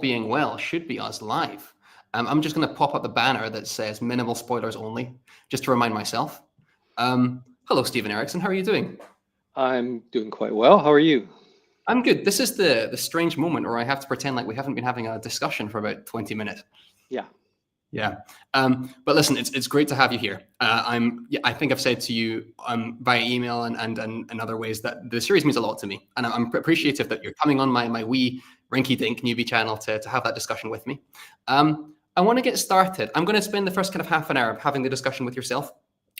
being well should be us live. I'm just going to pop up the banner that says minimal spoilers only, just to remind myself. Hello, Steven Erikson. How are you doing? I'm doing quite well. How are you? I'm good. This is the strange moment where I have to pretend like we haven't been having a discussion for about 20 minutes. Yeah. Yeah. But listen, it's great to have you here. I think I've said to you via email and other ways that the series means a lot to me, and I'm appreciative that you're coming on my wee rinky-dink newbie channel to have that discussion with me. I want to get started. I'm going to spend the first kind of half an hour having the discussion with yourself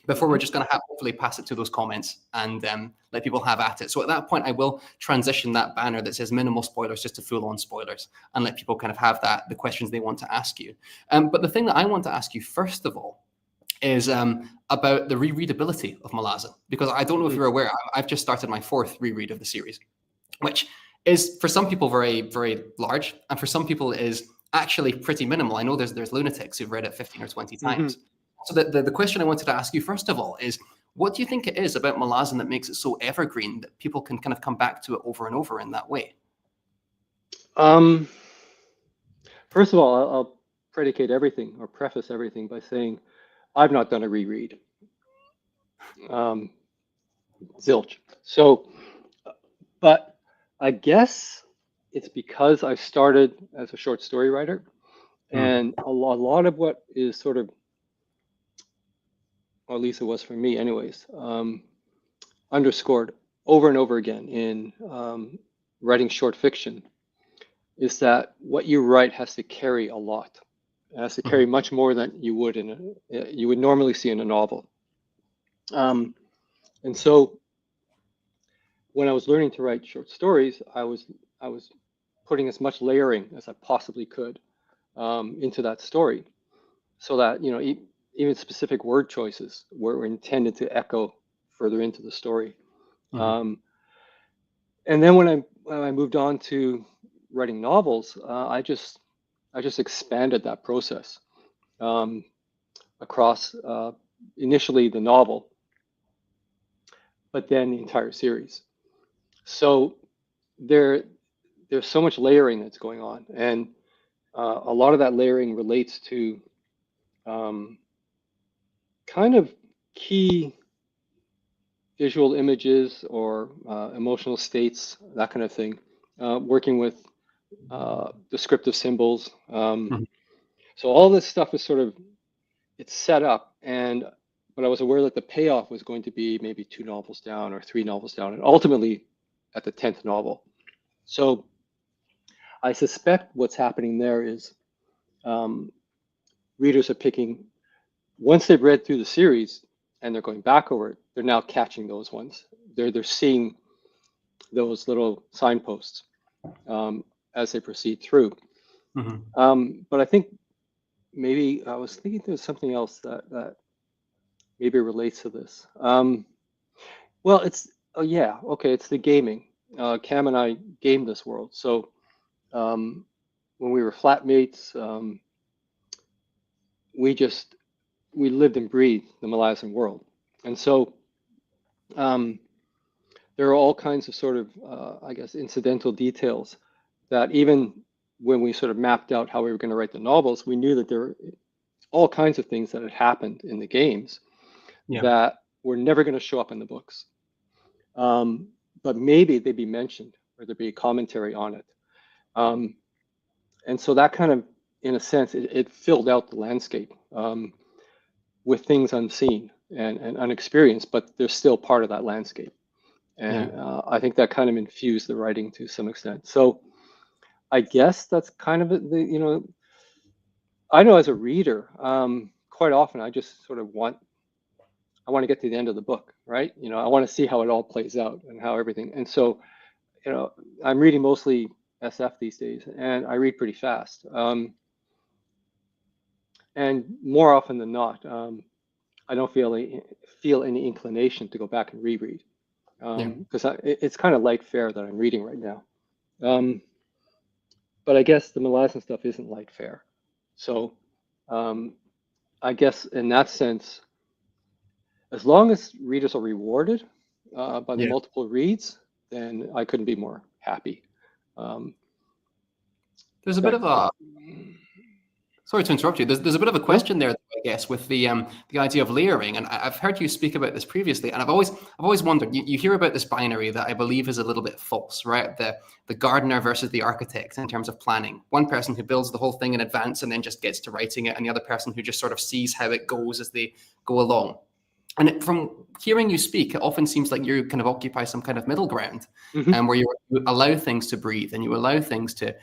before we're just going to hopefully pass it to those comments and let people have at it. So at that point, I will transition that banner that says minimal spoilers just to full-on spoilers and let people kind of have the questions they want to ask you. But the thing that I want to ask you first of all is about the rereadability of Malazan, because I don't know if you're aware, I've just started my 4th reread of the series, which is for some people very, very large, and for some people is actually pretty minimal. I know there's lunatics who've read it 15 or 20 times. So the question I wanted to ask you first of all is, what do you think it is about Malazan that makes it so evergreen that people can kind of come back to it over and over in that way? First of all, I'll predicate everything or preface everything by saying I've not done a reread. Zilch. So, but I guess it's because I started as a short story writer, and a lot of what is sort of, or at least it was for me anyways, underscored over and over again in writing short fiction is that what you write has to carry a lot. It has to carry much more than you would you would normally see in a novel. And so when I was learning to write short stories, I was putting as much layering as I possibly could into that story, so that even specific word choices were intended to echo further into the story. And then when I moved on to writing novels, I just expanded that process across initially the novel, but then the entire series. So there's so much layering that's going on, and a lot of that layering relates to kind of key visual images or emotional states, that kind of thing, working with descriptive symbols. So all this stuff is sort of, it's set up, but I was aware that the payoff was going to be maybe 2 novels down or 3 novels down, and ultimately at the 10th novel. So I suspect what's happening there is readers are picking, once they've read through the series and they're going back over it, they're now catching those ones. They're seeing those little signposts as they proceed through. But I think maybe I was thinking there's something else that maybe relates to this. Well, it's it's the gaming. Cam and I gamed this world. So when we were flatmates, we lived and breathed the Malazan world. And so there are all kinds of sort of, I guess, incidental details that even when we sort of mapped out how we were going to write the novels, we knew that there were all kinds of things that had happened in the games that were never going to show up in the books. But maybe they'd be mentioned or there'd be a commentary on it. And so that kind of, in a sense, it filled out the landscape with things unseen and unexperienced, but they're still part of that landscape. And I think that kind of infused the writing to some extent. So I guess that's kind of I know as a reader, quite often I just sort of want to get to the end of the book, right? I want to see how it all plays out and how everything. And so, I'm reading mostly SF these days, and I read pretty fast. And more often than not, I don't feel any inclination to go back and reread, because it's kind of light fare that I'm reading right now. But I guess the Malazan stuff isn't light fare. So I guess in that sense, as long as readers are rewarded by the multiple reads, then I couldn't be more happy. There's a bit of a Sorry to interrupt you. There's a bit of a question there, I guess, with the idea of layering, and I've heard you speak about this previously, and I've always wondered. You hear about this binary that I believe is a little bit false, right? The gardener versus the architect in terms of planning. One person who builds the whole thing in advance and then just gets to writing it, and the other person who just sort of sees how it goes as they go along. And from hearing you speak, it often seems like you kind of occupy some kind of middle ground, and where you allow things to breathe and you allow things to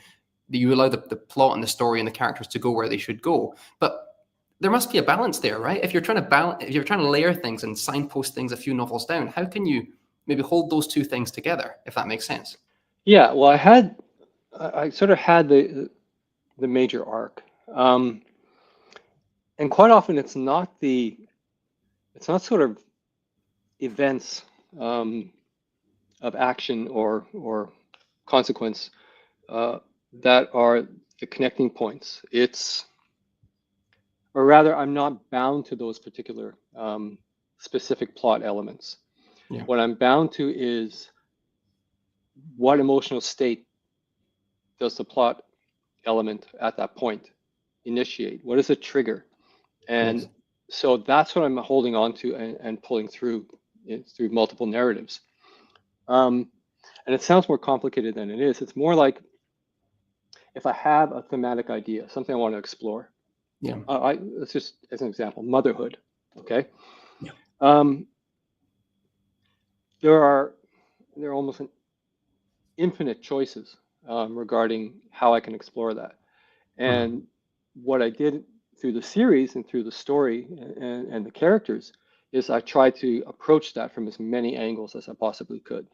you allow the plot and the story and the characters to go where they should go. But there must be a balance there, right? If you're trying to layer things and signpost things a few novels down, how can you maybe hold those two things together, if that makes sense? Yeah, well, I sort of had the major arc, and quite often it's not sort of events of action or consequence that are the connecting points. Or rather, I'm not bound to those particular specific plot elements. Yeah. What I'm bound to is what emotional state does the plot element at that point initiate? What is the trigger? And Yes. so that's what I'm holding on to and pulling through multiple narratives. And it sounds more complicated than it is. It's more like if I have a thematic idea, something I want to explore. Yeah. Let's just, as an example, motherhood. Okay. Yeah. There are almost infinite choices regarding how I can explore that. And what I did through the series and through the story and the characters is I tried to approach that from as many angles as I possibly could.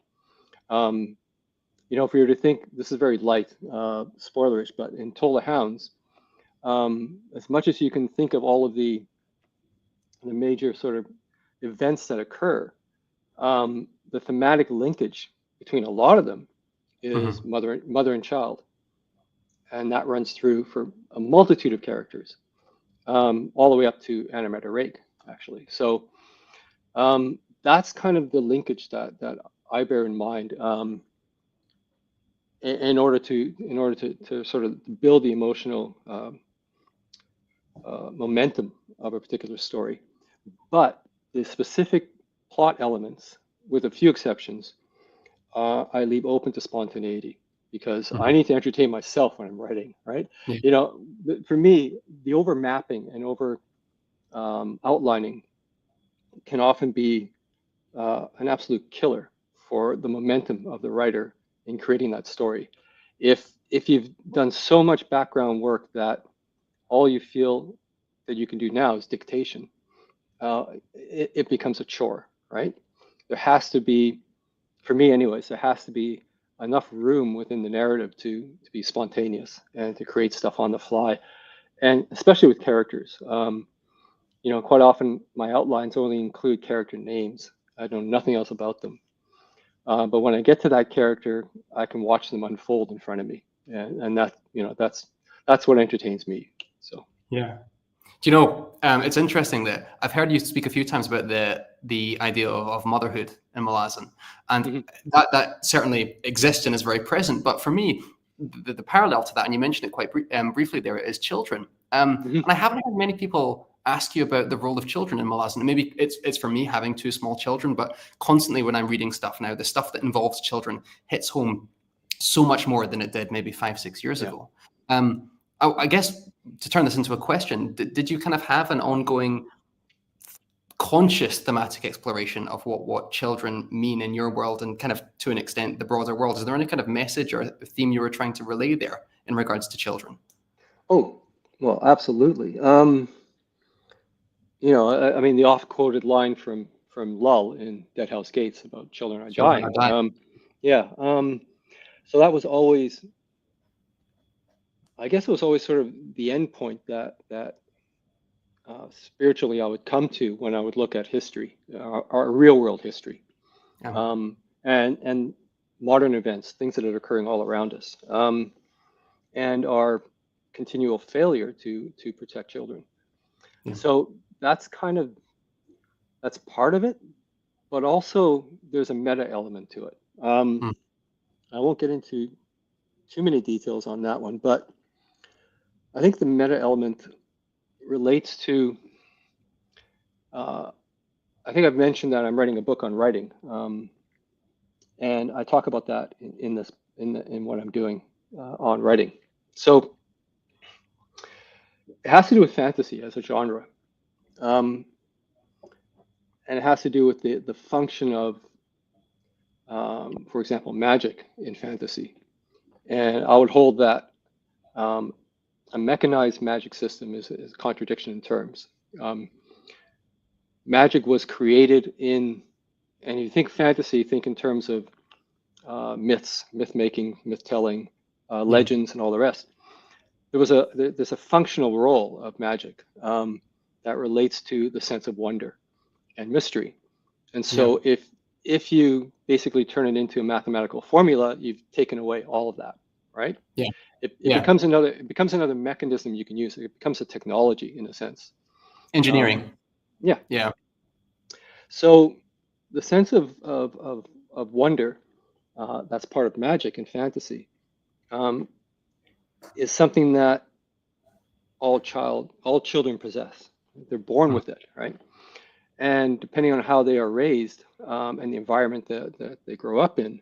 If we were to think, this is very light, spoilerish, but in Toll of Hounds, as much as you can think of all of the major sort of events that occur, the thematic linkage between a lot of them is mother and child, and that runs through for a multitude of characters, all the way up to Anna Rake, actually. So that's kind of the linkage that I bear in mind. In order to sort of build the emotional momentum of a particular story. But the specific plot elements, with a few exceptions, I leave open to spontaneity, because I need to entertain myself when I'm writing, right? Yeah. For me, the overmapping and over outlining can often be an absolute killer for the momentum of the writer in creating that story. If you've done so much background work that all you feel that you can do now is dictation, it becomes a chore, right? There has to be, for me anyways, there has to be enough room within the narrative to be spontaneous and to create stuff on the fly, and especially with characters. Quite often my outlines only include character names. I know nothing else about them. But when I get to that character, I can watch them unfold in front of me, and that's what entertains me. So Yeah. Do you know, it's interesting that I've heard you speak a few times about the idea of motherhood in Malazan, and that certainly exists and is very present. But for me, the parallel to that, and you mentioned it quite briefly there, is children. And I haven't heard many people ask you about the role of children in Malazan. And maybe it's for me having two small children, but constantly when I'm reading stuff now, the stuff that involves children hits home so much more than it did maybe 5-6 years ago. I guess to turn this into a question, did you kind of have an ongoing conscious thematic exploration of what children mean in your world, and kind of to an extent the broader world? Is there any kind of message or theme you were trying to relay there in regards to children? Oh, well, absolutely. I mean, the oft-quoted line from Lull in Dead House Gates about children are dying. So that was always, I guess, it was always sort of the end point that spiritually I would come to when I would look at history, our real world history, and modern events, things that are occurring all around us, and our continual failure to protect children. So that's part of it, but also there's a meta element to it. I won't get into too many details on that one, but I think the meta element relates to, I think I've mentioned that I'm writing a book on writing, and I talk about that in what I'm doing on writing. So it has to do with fantasy as a genre, and it has to do with the function of, for example, magic in fantasy. And I would hold that a mechanized magic system is a contradiction in terms. Magic was created in, and you think fantasy, think in terms of myths, myth making, myth telling, legends, and all the rest. There's a functional role of magic that relates to the sense of wonder and mystery. And so if you basically turn it into a mathematical formula, you've taken away all of that, right? Yeah. It becomes another mechanism you can use. It becomes a technology in a sense. Engineering. Yeah. So the sense of wonder, that's part of magic and fantasy, is something that all children possess. They're born with it, right? And depending on how they are raised and the environment that they grow up in,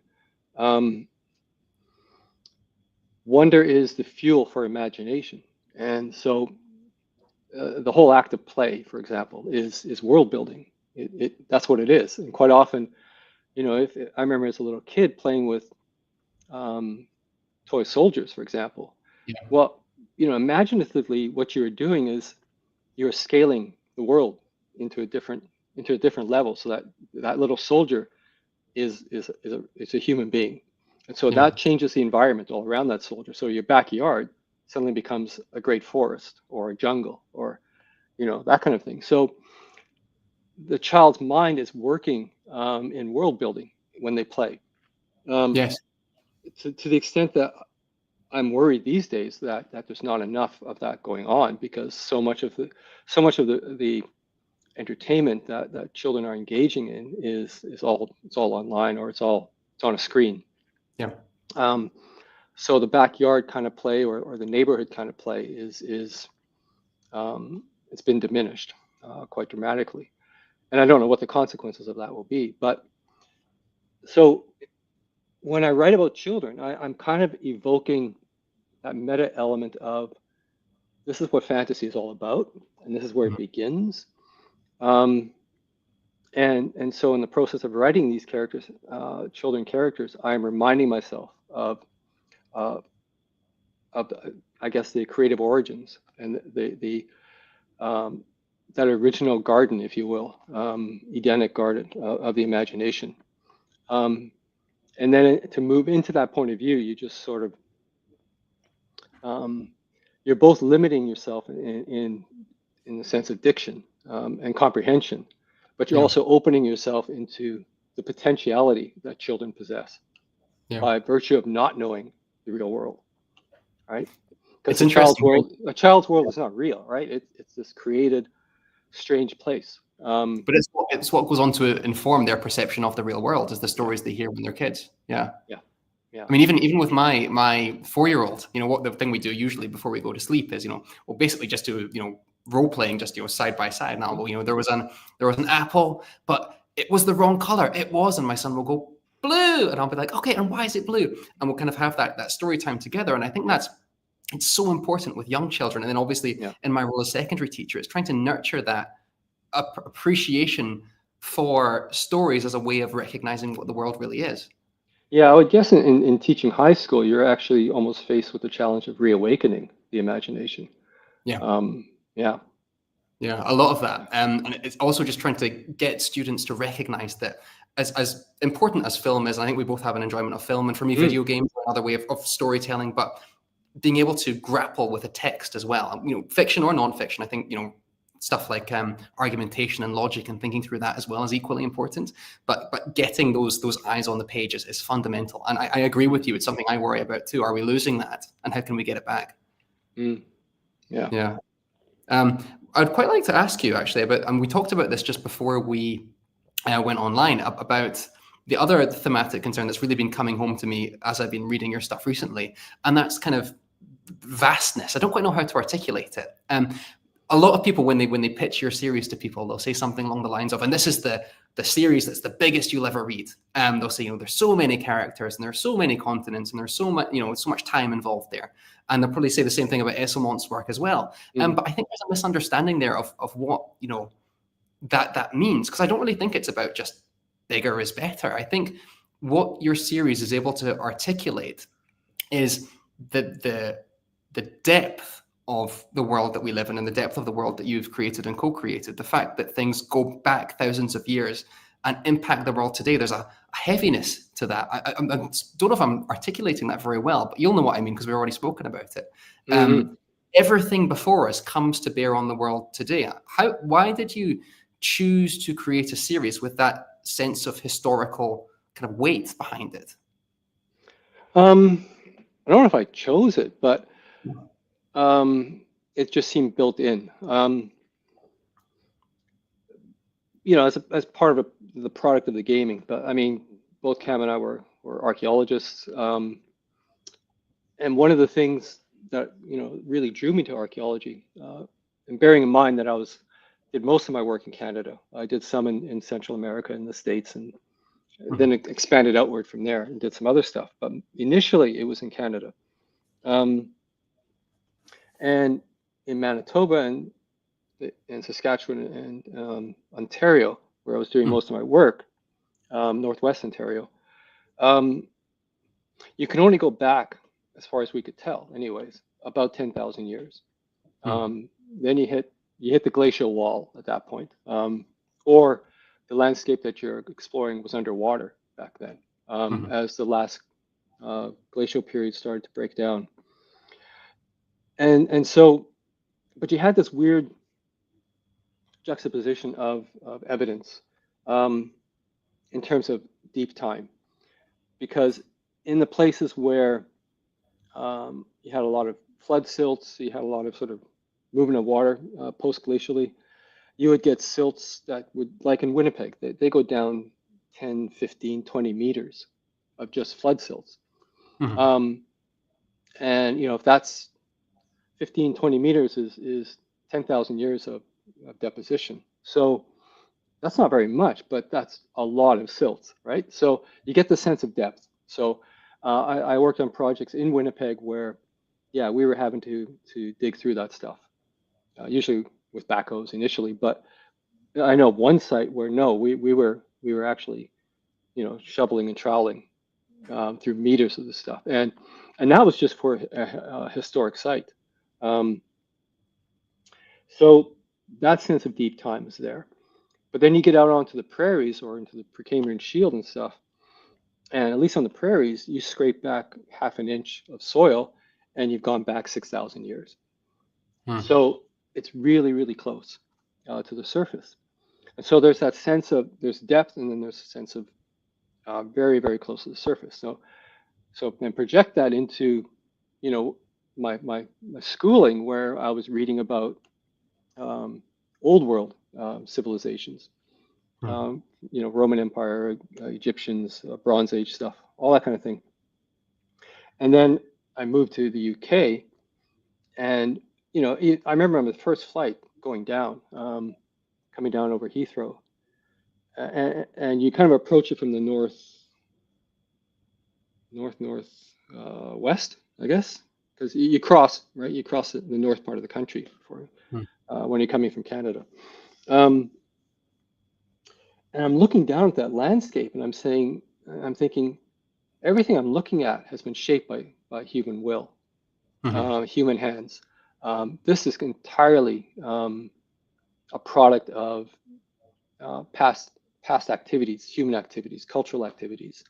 wonder is the fuel for imagination. And so the whole act of play, for example, is world building. That's what it is. And quite often, if I remember as a little kid playing with toy soldiers, for example. Yeah. Well, imaginatively, what you're doing is you're scaling the world into a different level, so that little soldier is a human being, and so that changes the environment all around that soldier. So your backyard suddenly becomes a great forest or a jungle or that kind of thing. So the child's mind is working in world building when they play. Yes. To the extent that I'm worried these days that there's not enough of that going on, because so much of the entertainment that children are engaging in is all online, or it's on a screen. Yeah. So the backyard kind of play or the neighborhood kind of play is it's been diminished quite dramatically, and I don't know what the consequences of that will be. But so when I write about children, I'm kind of evoking that meta element of, this is what fantasy is all about, and this is where it begins. And so in the process of writing these characters, children characters, I'm reminding myself of I guess the creative origins and that original garden, if you will, Edenic garden of the imagination. And then to move into that point of view, you just sort of you're both limiting yourself in the sense of diction and comprehension, but you're also opening yourself into the potentiality that children possess by virtue of not knowing the real world, right? Because a child's world is not real, right? It's this created, strange place. But it's what goes on to inform their perception of the real world, is the stories they hear when they're kids. Yeah. I mean, even with my 4-year-old, what the thing we do usually before we go to sleep is, we'll basically just do, role playing, just side by side. Now, there was an apple, but it was the wrong color. It was, and my son will go blue, and I'll be like, okay, and why is it blue? And we'll kind of have that story time together. And I think it's so important with young children. And then obviously in my role as secondary teacher, it's trying to nurture that appreciation for stories as a way of recognizing what the world really is. Yeah, I would guess in teaching high school, you're actually almost faced with the challenge of reawakening the imagination. Yeah, a lot of that. And it's also just trying to get students to recognize that as important as film is, I think we both have an enjoyment of film, and for me, video games are another way of storytelling, but being able to grapple with a text as well, fiction or non-fiction. I think, stuff like argumentation and logic and thinking through that as well is equally important. But getting those eyes on the page is fundamental. And I agree with you. It's something I worry about too. Are we losing that? And how can we get it back? Yeah. I'd quite like to ask you actually about, and we talked about this just before we went online, about the other thematic concern that's really been coming home to me as I've been reading your stuff recently. And that's kind of vastness. I don't quite know how to articulate it. A lot of people, when they pitch your series to people, they'll say something along the lines of, and this is the series that's the biggest you'll ever read. They'll say, there's so many characters and there's so many continents and there's so much, so much time involved there. And they'll probably say the same thing about Esselmont's work as well. But I think there's a misunderstanding there of what, that means, because I don't really think it's about just bigger is better. I think what your series is able to articulate is the depth of the world that we live in and the depth of the world that you've created and co-created. The fact that things go back thousands of years and impact the world today. There's a heaviness to that. I don't know if I'm articulating that very well, but you'll know what I mean because we've already spoken about it. Everything before us comes to bear on the world today. Why did you choose to create a series with that sense of historical kind of weight behind it? I don't know if I chose it, but it just seemed built in. As part of the product of the gaming. But I mean, both Cam and I were archaeologists, and one of the things that really drew me to archaeology, and bearing in mind that I did most of my work in Canada. I did some in Central America and the States, and then it expanded outward from there and did some other stuff. But initially, it was in Canada. And in Manitoba and Saskatchewan and Ontario, where I was doing most of my work, Northwest Ontario, you can only go back, as far as we could tell, anyways, about 10,000 years. Then you hit the glacial wall at that point, or the landscape that you're exploring was underwater back then, as the last glacial period started to break down. And so, but you had this weird juxtaposition of evidence in terms of deep time, because in the places where you had a lot of flood silts, you had a lot of sort of movement of water post-glacially, you would get silts that would, like in Winnipeg, they go down 10, 15, 20 meters of just flood silts. And if that's 15, 20 meters is 10,000 years of deposition. So that's not very much, but that's a lot of silts, right? So you get the sense of depth. So I worked on projects in Winnipeg where, we were having to dig through that stuff, usually with backhoes initially. But I know one site where we were actually, shoveling and troweling through meters of the stuff, and that was just for a historic site. So that sense of deep time is there. But then you get out onto the prairies or into the Precambrian Shield and stuff, and at least on the prairies, you scrape back half an inch of soil and you've gone back 6,000 years. So it's really, really close to the surface. And so there's that sense of, there's depth, and then there's a sense of very, very close to the surface. So then project that into, my schooling, where I was reading about old world civilizations, Roman Empire, Egyptians, Bronze Age stuff, all that kind of thing. And then I moved to the UK, and I remember on the first flight going down, coming down over Heathrow, and you kind of approach it from the northwest, I guess, because you cross, right? You cross the north part of the country when you're coming from Canada. And I'm looking down at that landscape, and I'm thinking, everything I'm looking at has been shaped by human will, human hands. This is entirely a product of past activities, human activities, cultural activities.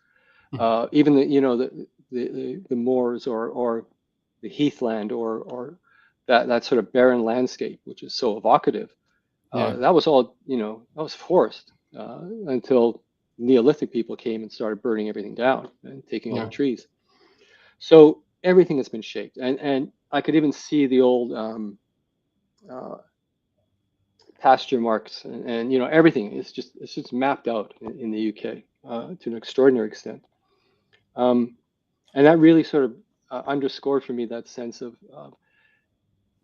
Even the moors or the heathland or that sort of barren landscape, which is so evocative. That was all, that was forced until Neolithic people came and started burning everything down and taking out trees. So everything has been shaped, and I could even see the old pasture marks, and everything is just mapped out in the UK to an extraordinary extent. And that really sort of underscored for me that sense of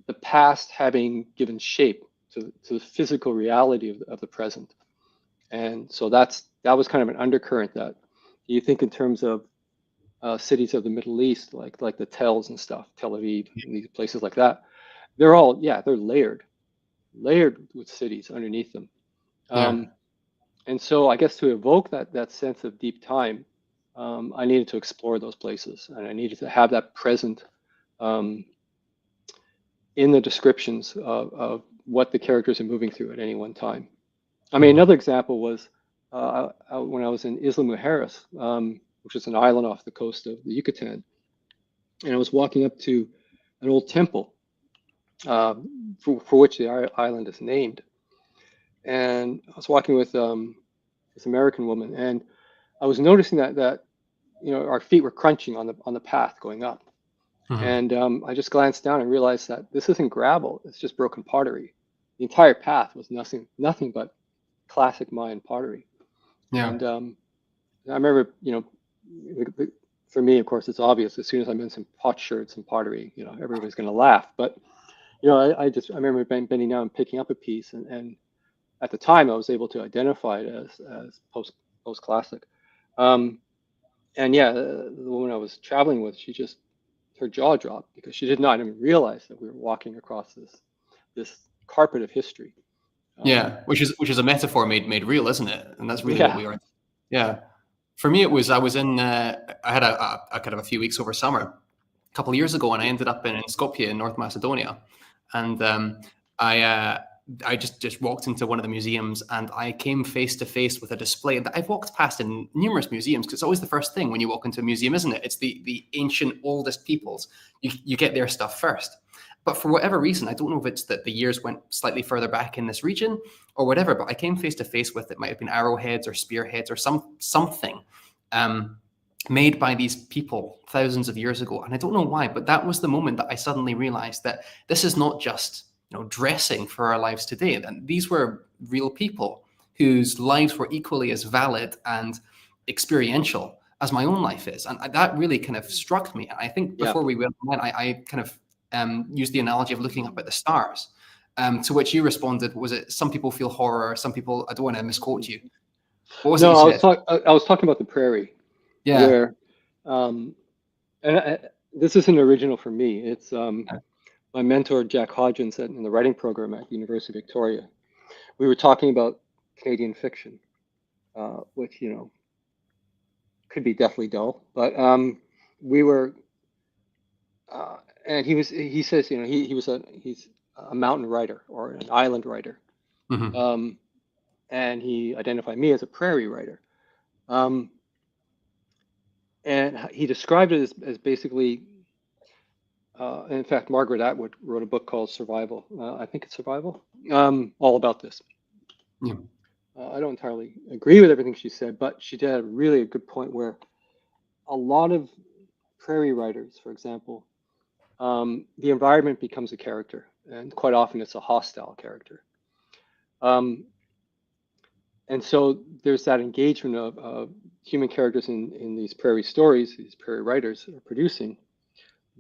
the past having given shape to the physical reality of the present. And so that was kind of an undercurrent that you think in terms of cities of the Middle East, like the Tells and stuff, Tel Aviv, and these places like that. They're all, yeah, they're layered with cities underneath them. Yeah. And so I guess to evoke that sense of deep time, I needed to explore those places, and I needed to have that present in the descriptions of what the characters are moving through at any one time. I mean, another example was when I was in Isla Mujeres, which is an island off the coast of the Yucatan, and I was walking up to an old temple for which the island is named. And I was walking with this American woman, and I was noticing that our feet were crunching on the path going up. And I just glanced down and realized that this isn't gravel; it's just broken pottery. The entire path was nothing but classic Mayan pottery. Yeah. And I remember, for me, of course, it's obvious. As soon as I mention potsherds and pottery, everybody's going to laugh. But I remember bending down and picking up a piece, and at the time I was able to identify it as post classic. And yeah, the woman I was traveling with, her jaw dropped because she did not even realize that we were walking across this carpet of history. Yeah, which is a metaphor made real, isn't it? And that's really what Yeah. we are. Yeah. For me, I was in. I had a kind of a few weeks over summer a couple of years ago, and I ended up in Skopje in North Macedonia, and I just walked into one of the museums, and I came face to face with a display that I've walked past in numerous museums, because it's always the first thing when you walk into a museum, isn't it? It's the ancient, oldest peoples. You get their stuff first. But for whatever reason, I don't know if it's that the years went slightly further back in this region or whatever, but I came face to face with, it might have been arrowheads or spearheads or something made by these people thousands of years ago. And I don't know why, but that was the moment that I suddenly realized that this is not just dressing for our lives today. And these were real people whose lives were equally as valid and experiential as my own life is. And that really kind of struck me. And I think before we went on, I kind of used the analogy of looking up at the stars, to which you responded, was it some people feel horror, some people, I don't want to misquote you. What was it you said? I was talking about the prairie, where, this isn't original for me. It's my mentor, Jack Hodgins, in the writing program at the University of Victoria. We were talking about Canadian fiction, which, could be deathly dull, but we were, and he says, he's a mountain writer or an island writer. And he identified me as a prairie writer. And he described it as basically, in fact, Margaret Atwood wrote a book called Survival. I think it's Survival, all about this. I don't entirely agree with everything she said, but she did really a good point where a lot of prairie writers, for example, the environment becomes a character, and quite often it's a hostile character. And so there's that engagement of human characters in these prairie stories, these prairie writers are producing.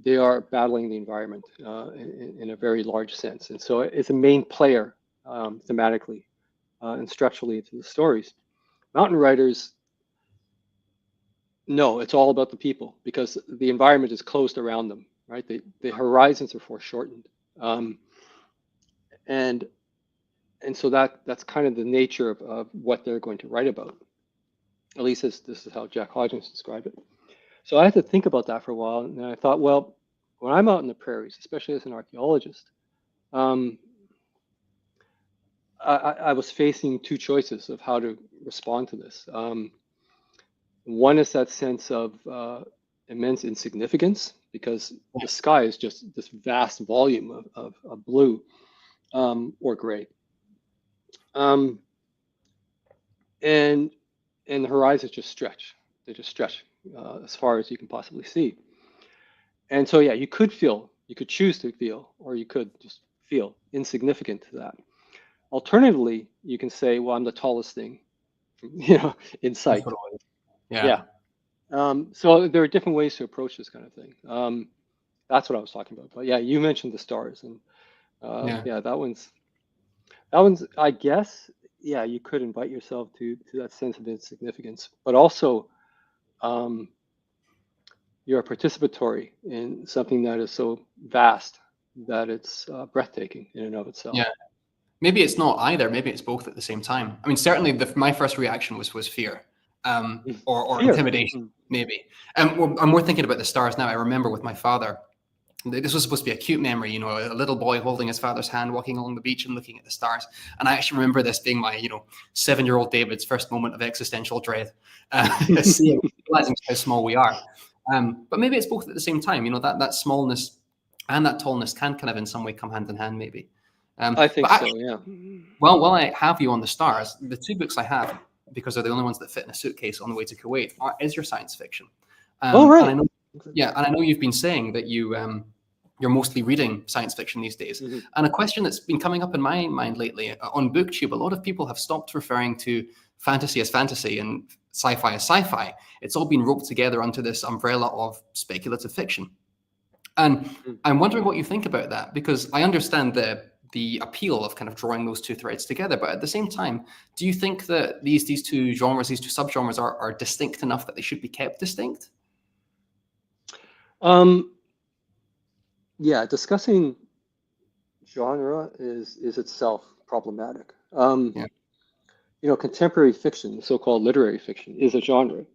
They are battling the environment in a very large sense. And so it's a main player thematically and structurally into the stories. Mountain writers, no, it's all about the people, because the environment is closed around them, right? The horizons are foreshortened. And so that's kind of the nature of what they're going to write about. At least this is how Jack Hodgins described it. So I had to think about that for a while, and I thought, well, when I'm out in the prairies, especially as an archaeologist, I was facing two choices of how to respond to this. One is that sense of immense insignificance, because the sky is just this vast volume of blue or gray. And the horizons just stretch. They just stretch as far as you can possibly see. And so, yeah, you could choose to feel, or you could just feel insignificant to that. Alternatively, you can say, well, I'm the tallest thing, in sight. Yeah. So there are different ways to approach this kind of thing. That's what I was talking about. But yeah, you mentioned the stars, and Yeah. yeah, that one's. I guess, yeah, you could invite yourself to that sense of insignificance, but also um, you're participatory in something that is so vast that it's breathtaking in and of itself. Yeah. Maybe it's not either. Maybe it's both at the same time. I mean, certainly my first reaction was fear, or Fear. intimidation, maybe. I'm more thinking about the stars now. I remember with my father, this was supposed to be a cute memory, a little boy holding his father's hand, walking along the beach and looking at the stars. And I actually remember this being my, 7-year-old David's first moment of existential dread, seeing, realizing how small we are. But maybe it's both at the same time. That smallness and that tallness can kind of in some way come hand in hand, maybe. I think But so. actually, Yeah. well, while I have you on the stars, the two books I have, because they're the only ones that fit in a suitcase on the way to Kuwait, is your science fiction. Oh, And I right. know, yeah, and I know you've been saying that you're mostly reading science fiction these days. Mm-hmm. And a question that's been coming up in my mind lately on BookTube, a lot of people have stopped referring to fantasy as fantasy and sci-fi as sci-fi. It's all been roped together under this umbrella of speculative fiction. And I'm wondering what you think about that, because I understand the appeal of kind of drawing those two threads together. But at the same time, do you think that these two genres, these two subgenres are distinct enough that they should be kept distinct? Yeah, discussing genre is itself problematic. Yeah. Contemporary fiction, so-called literary fiction, is a genre.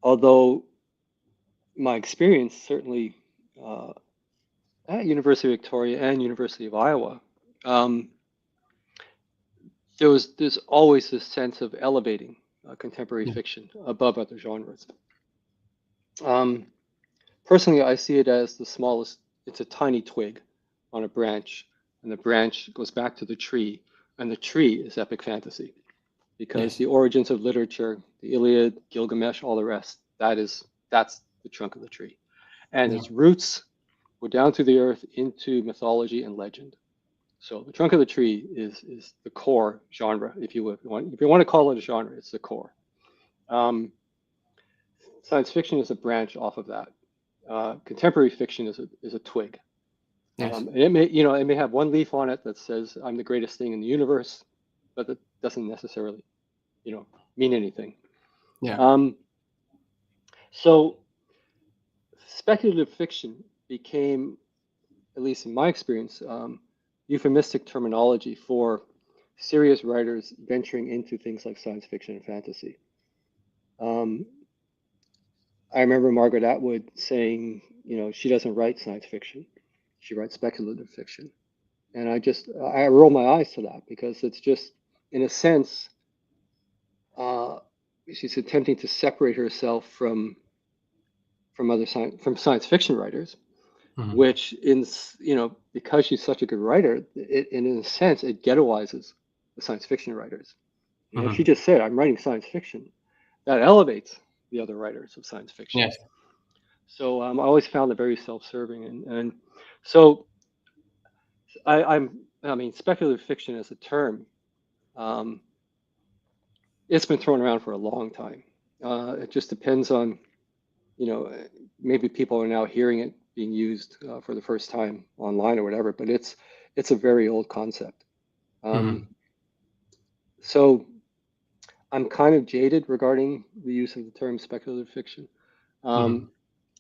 Although my experience, certainly at University of Victoria and University of Iowa, there's always this sense of elevating contemporary Yeah. fiction above other genres. Personally, I see it as the smallest. It's a tiny twig on a branch, and the branch goes back to the tree, and the tree is epic fantasy, because Yes. the origins of literature, the Iliad, Gilgamesh, all the rest, that's the trunk of the tree, and Yeah. its roots go down through the earth into mythology and legend. So the trunk of the tree is the core genre, if you would. If you want to call it a genre, it's the core. Science fiction is a branch off of that. Contemporary fiction is a twig. Yes. And it may have one leaf on it that says I'm the greatest thing in the universe, but that doesn't necessarily, mean anything. Yeah. So speculative fiction became, at least in my experience, euphemistic terminology for serious writers venturing into things like science fiction and fantasy. I remember Margaret Atwood saying, she doesn't write science fiction, she writes speculative fiction. And I roll my eyes to that, because it's just, in a sense, she's attempting to separate herself from science fiction writers, Mhm. which because she's such a good writer, in a sense, it ghettoizes the science fiction writers. If she Mhm. just said, I'm writing science fiction, that elevates the other writers of science fiction. Yes. So I always found it very self-serving, and so I mean, speculative fiction as a term, it's been thrown around for a long time. It just depends on, maybe people are now hearing it being used for the first time online or whatever, but it's a very old concept. Mhm. So I'm kind of jaded regarding the use of the term speculative fiction. Mhm.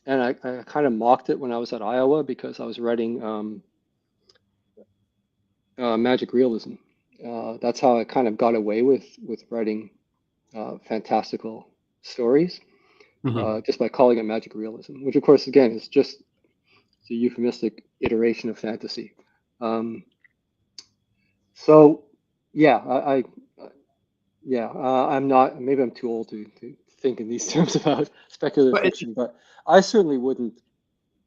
And I kind of mocked it when I was at Iowa, because I was writing magic realism. That's how I kind of got away with writing fantastical stories, Mhm. just by calling it magic realism, which of course, again, is just a euphemistic iteration of fantasy. Um, so yeah, I'm not. Maybe I'm too old to think in these terms about speculative But it, fiction, but I certainly wouldn't.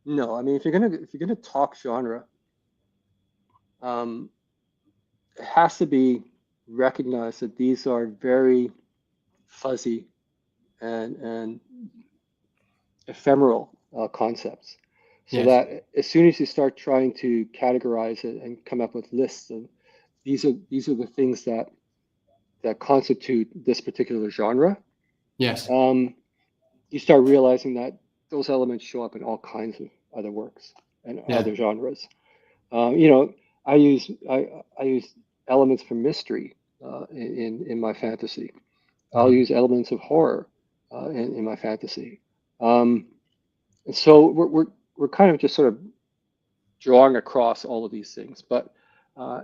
No, I mean, if you're gonna talk genre, um, it has to be recognized that these are very fuzzy and ephemeral concepts. So yes. that as soon as you start trying to categorize it and come up with lists of these are the things that constitute this particular genre, Yes. You start realizing that those elements show up in all kinds of other works and Yeah. other genres. You know, I use elements from mystery in my fantasy. I'll use elements of horror in my fantasy. And so we're kind of just sort of drawing across all of these things. But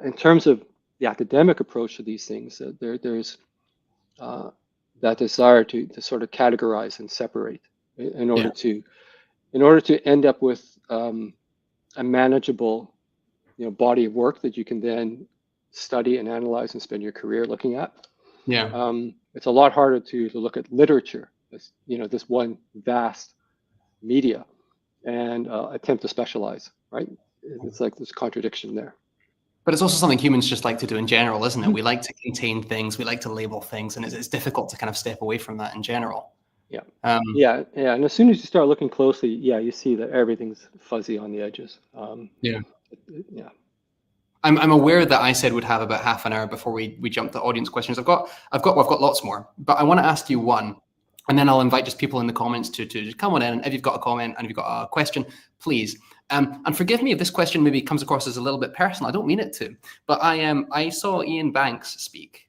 in terms of the academic approach to these things, there's that desire to sort of categorize and separate in order to end up with a manageable, you know, body of work that you can then study and analyze and spend your career looking at. Yeah. It's a lot harder to look at literature, you know, this one vast media, and attempt to specialize, right? It's like this contradiction there. But it's also something humans just like to do in general, isn't it? We like to contain things, we like to label things, and it's difficult to kind of step away from that in general. Yeah. Yeah. And as soon as you start looking closely, yeah, you see that everything's fuzzy on the edges. Yeah. Yeah. I'm aware that I said we'd have about half an hour before we jump to audience questions. I've got lots more, but I want to ask you one, and then I'll invite just people in the comments to just come on in. And if you've got a comment and if you've got a question, please. And forgive me if this question maybe comes across as a little bit personal. I don't mean it to, but I saw Ian Banks speak.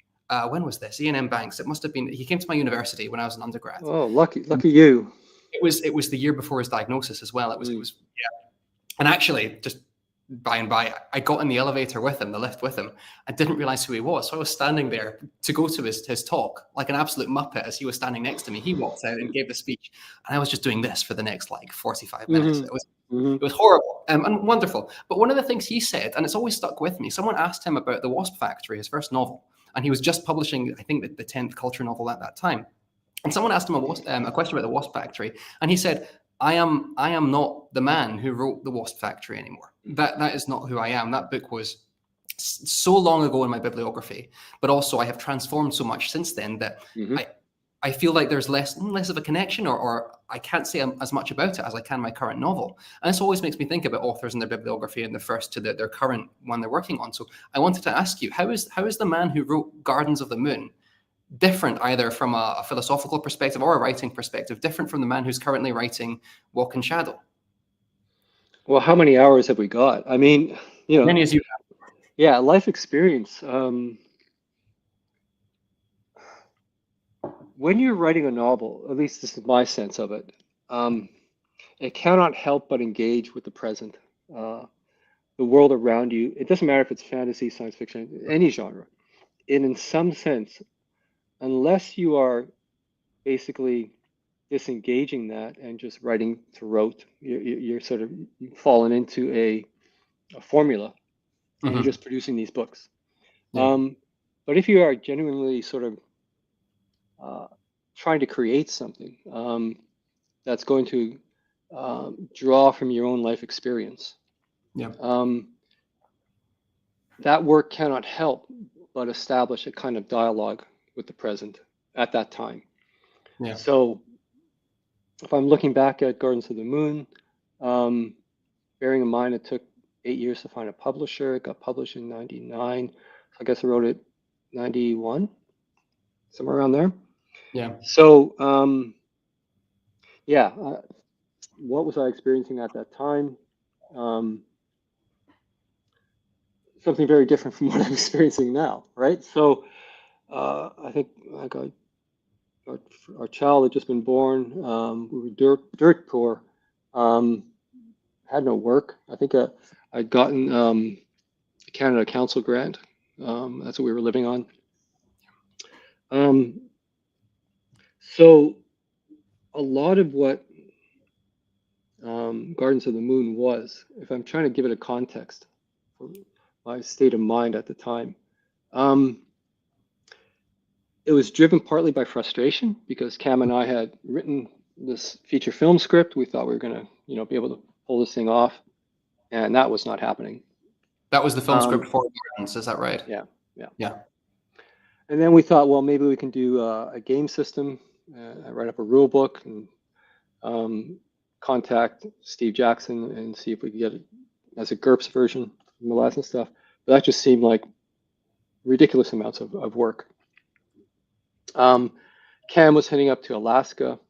When was this? Ian M. Banks. It must have been. He came to my university when I was an undergrad. Oh, lucky you. It was the year before his diagnosis as well. It was yeah. And actually, just by and by, I got in the elevator with him, the lift with him. I didn't realize who he was. So I was standing there to go to his talk, like an absolute muppet, as he was standing next to me. He walked out and gave the speech. And I was just doing this for the next like 45 minutes. It was horrible and wonderful. But one of the things he said, and it's always stuck with me, someone asked him about The Wasp Factory, his first novel. And he was just publishing, I think, the 10th Culture novel at that time. And someone asked him a question about The Wasp Factory. And he said, I am not the man who wrote The Wasp Factory anymore. That is not who I am. That book was so long ago in my bibliography, but also I have transformed so much since then that I feel like there's less of a connection, or I can't say as much about it as I can my current novel. And this always makes me think about authors and their bibliography and the first to their current one they're working on. So I wanted to ask you, how is the man who wrote Gardens of the Moon different, either from a philosophical perspective or a writing perspective, different from the man who's currently writing Walk in Shadow? Well, how many hours have we got? I mean, you know, many as you have. Yeah, life experience. When you're writing a novel, at least this is my sense of it, it cannot help but engage with the present, the world around you. It doesn't matter if it's fantasy, science fiction, any genre. And in some sense, unless you are basically disengaging that and just writing to rote, you're sort of fallen into a formula, and you're just producing these books. But if you are genuinely sort of trying to create something that's going to draw from your own life experience, that work cannot help but establish a kind of dialogue with the present at that time. So if I'm looking back at Gardens of the Moon, bearing in mind it took 8 years to find a publisher, it got published in 99. So I guess I wrote it 91, somewhere around there. So, what was I experiencing at that time? Something very different from what I'm experiencing now, right? So, I think our child had just been born. We were dirt poor. Had no work. I think I'd gotten a Canada Council grant. That's what we were living on. So a lot of what Gardens of the Moon was, if I'm trying to give it a context for my state of mind at the time, it was driven partly by frustration because Cam and I had written this feature film script. We thought we were going to, be able to pull this thing off, and that was not happening. That was the film script for Gardens, is that right? Yeah. And then we thought, well, maybe we can do a game system, write up a rule book, and contact Steve Jackson and see if we could get it as a GURPS version, Malazan stuff. But that just seemed like ridiculous amounts of work. Cam was heading up to Alaska.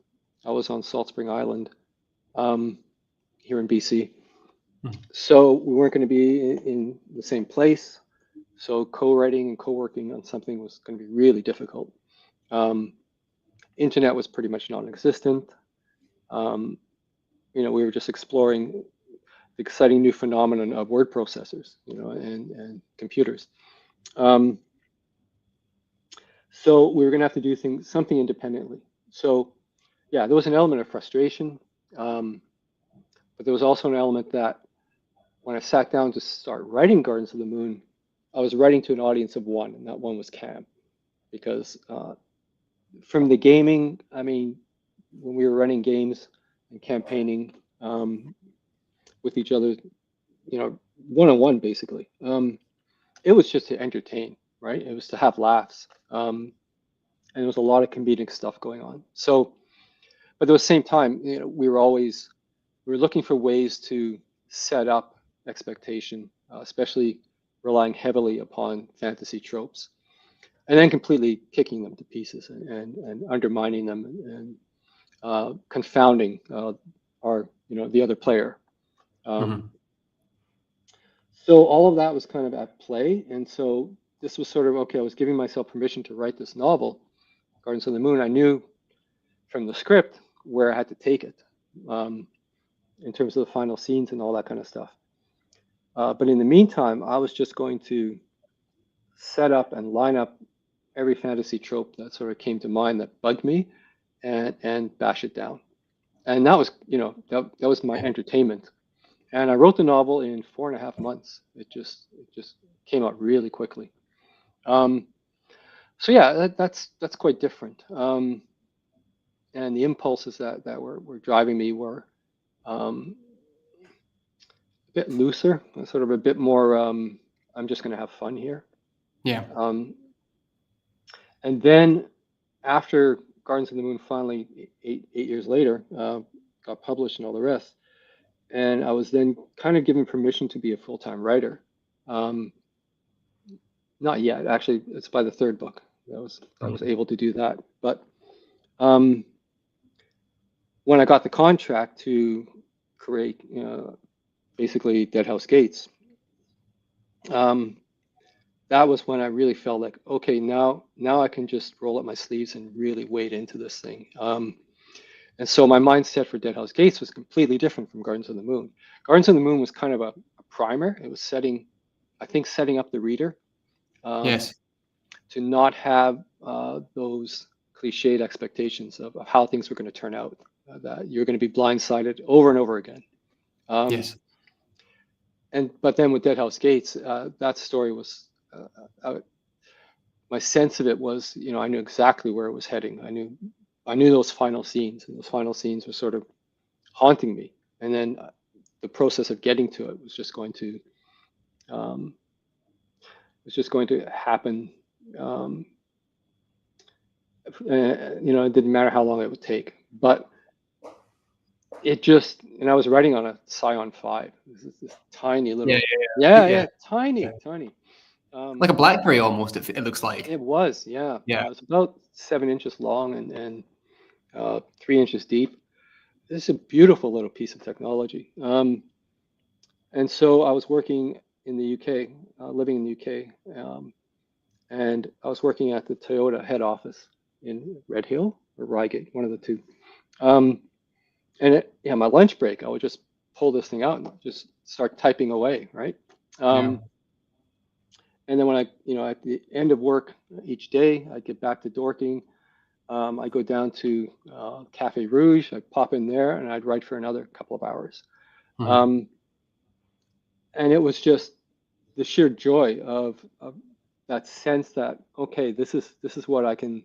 I was on Salt Spring Island here in BC. So we weren't going to be in the same place. So co-writing and co-working on something was going to be really difficult. Internet was pretty much non-existent. We were just exploring the exciting new phenomenon of word processors, and computers. So we were going to have to do something independently. So yeah, there was an element of frustration, but there was also an element that when I sat down to start writing Gardens of the Moon, I was writing to an audience of one, and that one was Cam. Because from the gaming, I mean, when we were running games and campaigning with each other, one-on-one basically, it was just to entertain, right? It was to have laughs. And there was a lot of comedic stuff going on. So, but at the same time, we were looking for ways to set up expectation, especially relying heavily upon fantasy tropes, and then completely kicking them to pieces and undermining them and confounding the other player. So all of that was kind of at play, and so this was sort of okay. I was giving myself permission to write this novel, Gardens of the Moon. I knew from the script where I had to take it in terms of the final scenes and all that kind of stuff. But in the meantime, I was just going to set up and line up every fantasy trope that sort of came to mind that bugged me, and bash it down. And that was, that was my entertainment. And I wrote the novel in 4.5 months. It just came out really quickly. So yeah, that's quite different. And the impulses that were driving me were a bit looser, sort of a bit more. I'm just going to have fun here. Yeah. And then after Gardens of the Moon finally, eight years later, got published and all the rest, and I was then kind of given permission to be a full-time writer. Not yet, actually. It's by the third book I was able to do that. But when I got the contract to create, basically Dead House Gates, that was when I really felt like, okay, now I can just roll up my sleeves and really wade into this thing. And so my mindset for Dead House Gates was completely different from Gardens of the Moon. Gardens of the Moon was kind of a primer. It was setting up the reader Yes. to not have those cliched expectations of how things were going to turn out, that you're going to be blindsided over and over again. Yes. But then with Dead House Gates, that story was, my sense of it was, I knew exactly where it was heading. I knew those final scenes, and those final scenes were sort of haunting me. And then the process of getting to it was just going to happen. It didn't matter how long it would take, but and I was writing on a Scion 5. This tiny little, tiny. Like a BlackBerry almost. It looks like. It was, yeah. Yeah. It was about 7 inches long and 3 inches deep. This is a beautiful little piece of technology. And so I was working in the UK, living in the UK, and I was working at the Toyota head office in Red Hill or Reigate, one of the two. And my lunch break, I would just pull this thing out and just start typing away, right? And then when at the end of work each day, I'd get back to Dorking. I'd go down to Cafe Rouge. I'd pop in there and I'd write for another couple of hours. And it was just the sheer joy of that sense that, okay, this is what I can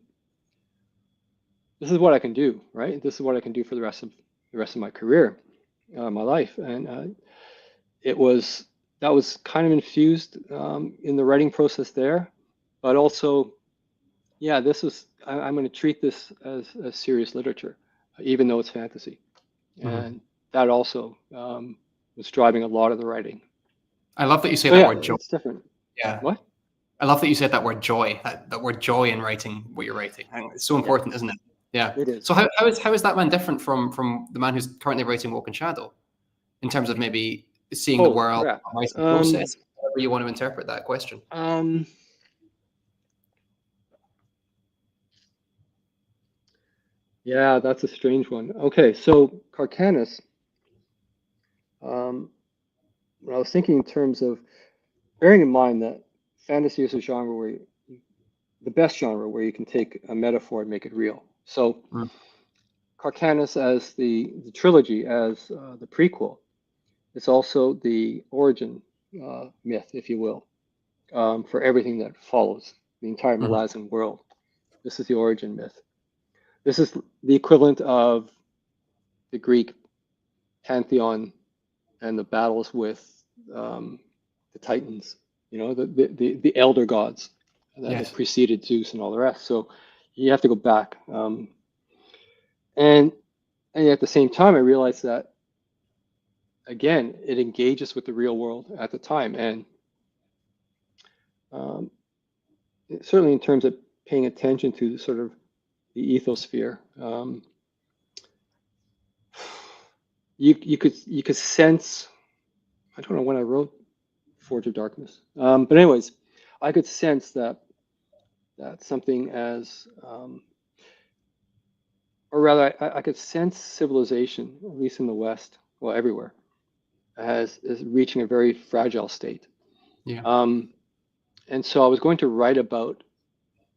do, right? This is what I can do for the rest of my career, my life. And that was kind of infused in the writing process there, but also, I'm going to treat this as serious literature, even though it's fantasy. And that also was driving a lot of the writing. I love that you say that word joy. It's different. Yeah. What? I love that you said that word joy. That word joy in writing what you're writing. I think it's so important, isn't it? Yeah. It is. So how is that man different from the man who's currently writing Walk in Shadow, in terms of maybe seeing the Oh, world, crap. writing process, however you want to interpret that question? Yeah, that's a strange one. Okay, so Kharkanas, when I was thinking in terms of bearing in mind that fantasy is a genre where the best genre where you can take a metaphor and make it real. So Mm. Kharkanas as the trilogy, as the prequel, it's also the origin myth, if you will, for everything that follows, the entire Mhm. Malazan world. This is the origin myth. This is the equivalent of the Greek pantheon and the battles with the Titans, the elder gods that Yes. preceded Zeus and all the rest. So you have to go back. And at the same time, I realized that, again, it engages with the real world at the time. And um, certainly in terms of paying attention to sort of the ethosphere, you could sense. I don't know when I wrote Forge of Darkness, but anyways, I could sense that something as, or rather, I could sense civilization, at least in the West, well, everywhere, as is reaching a very fragile state. Yeah. Um, and so I was going to write about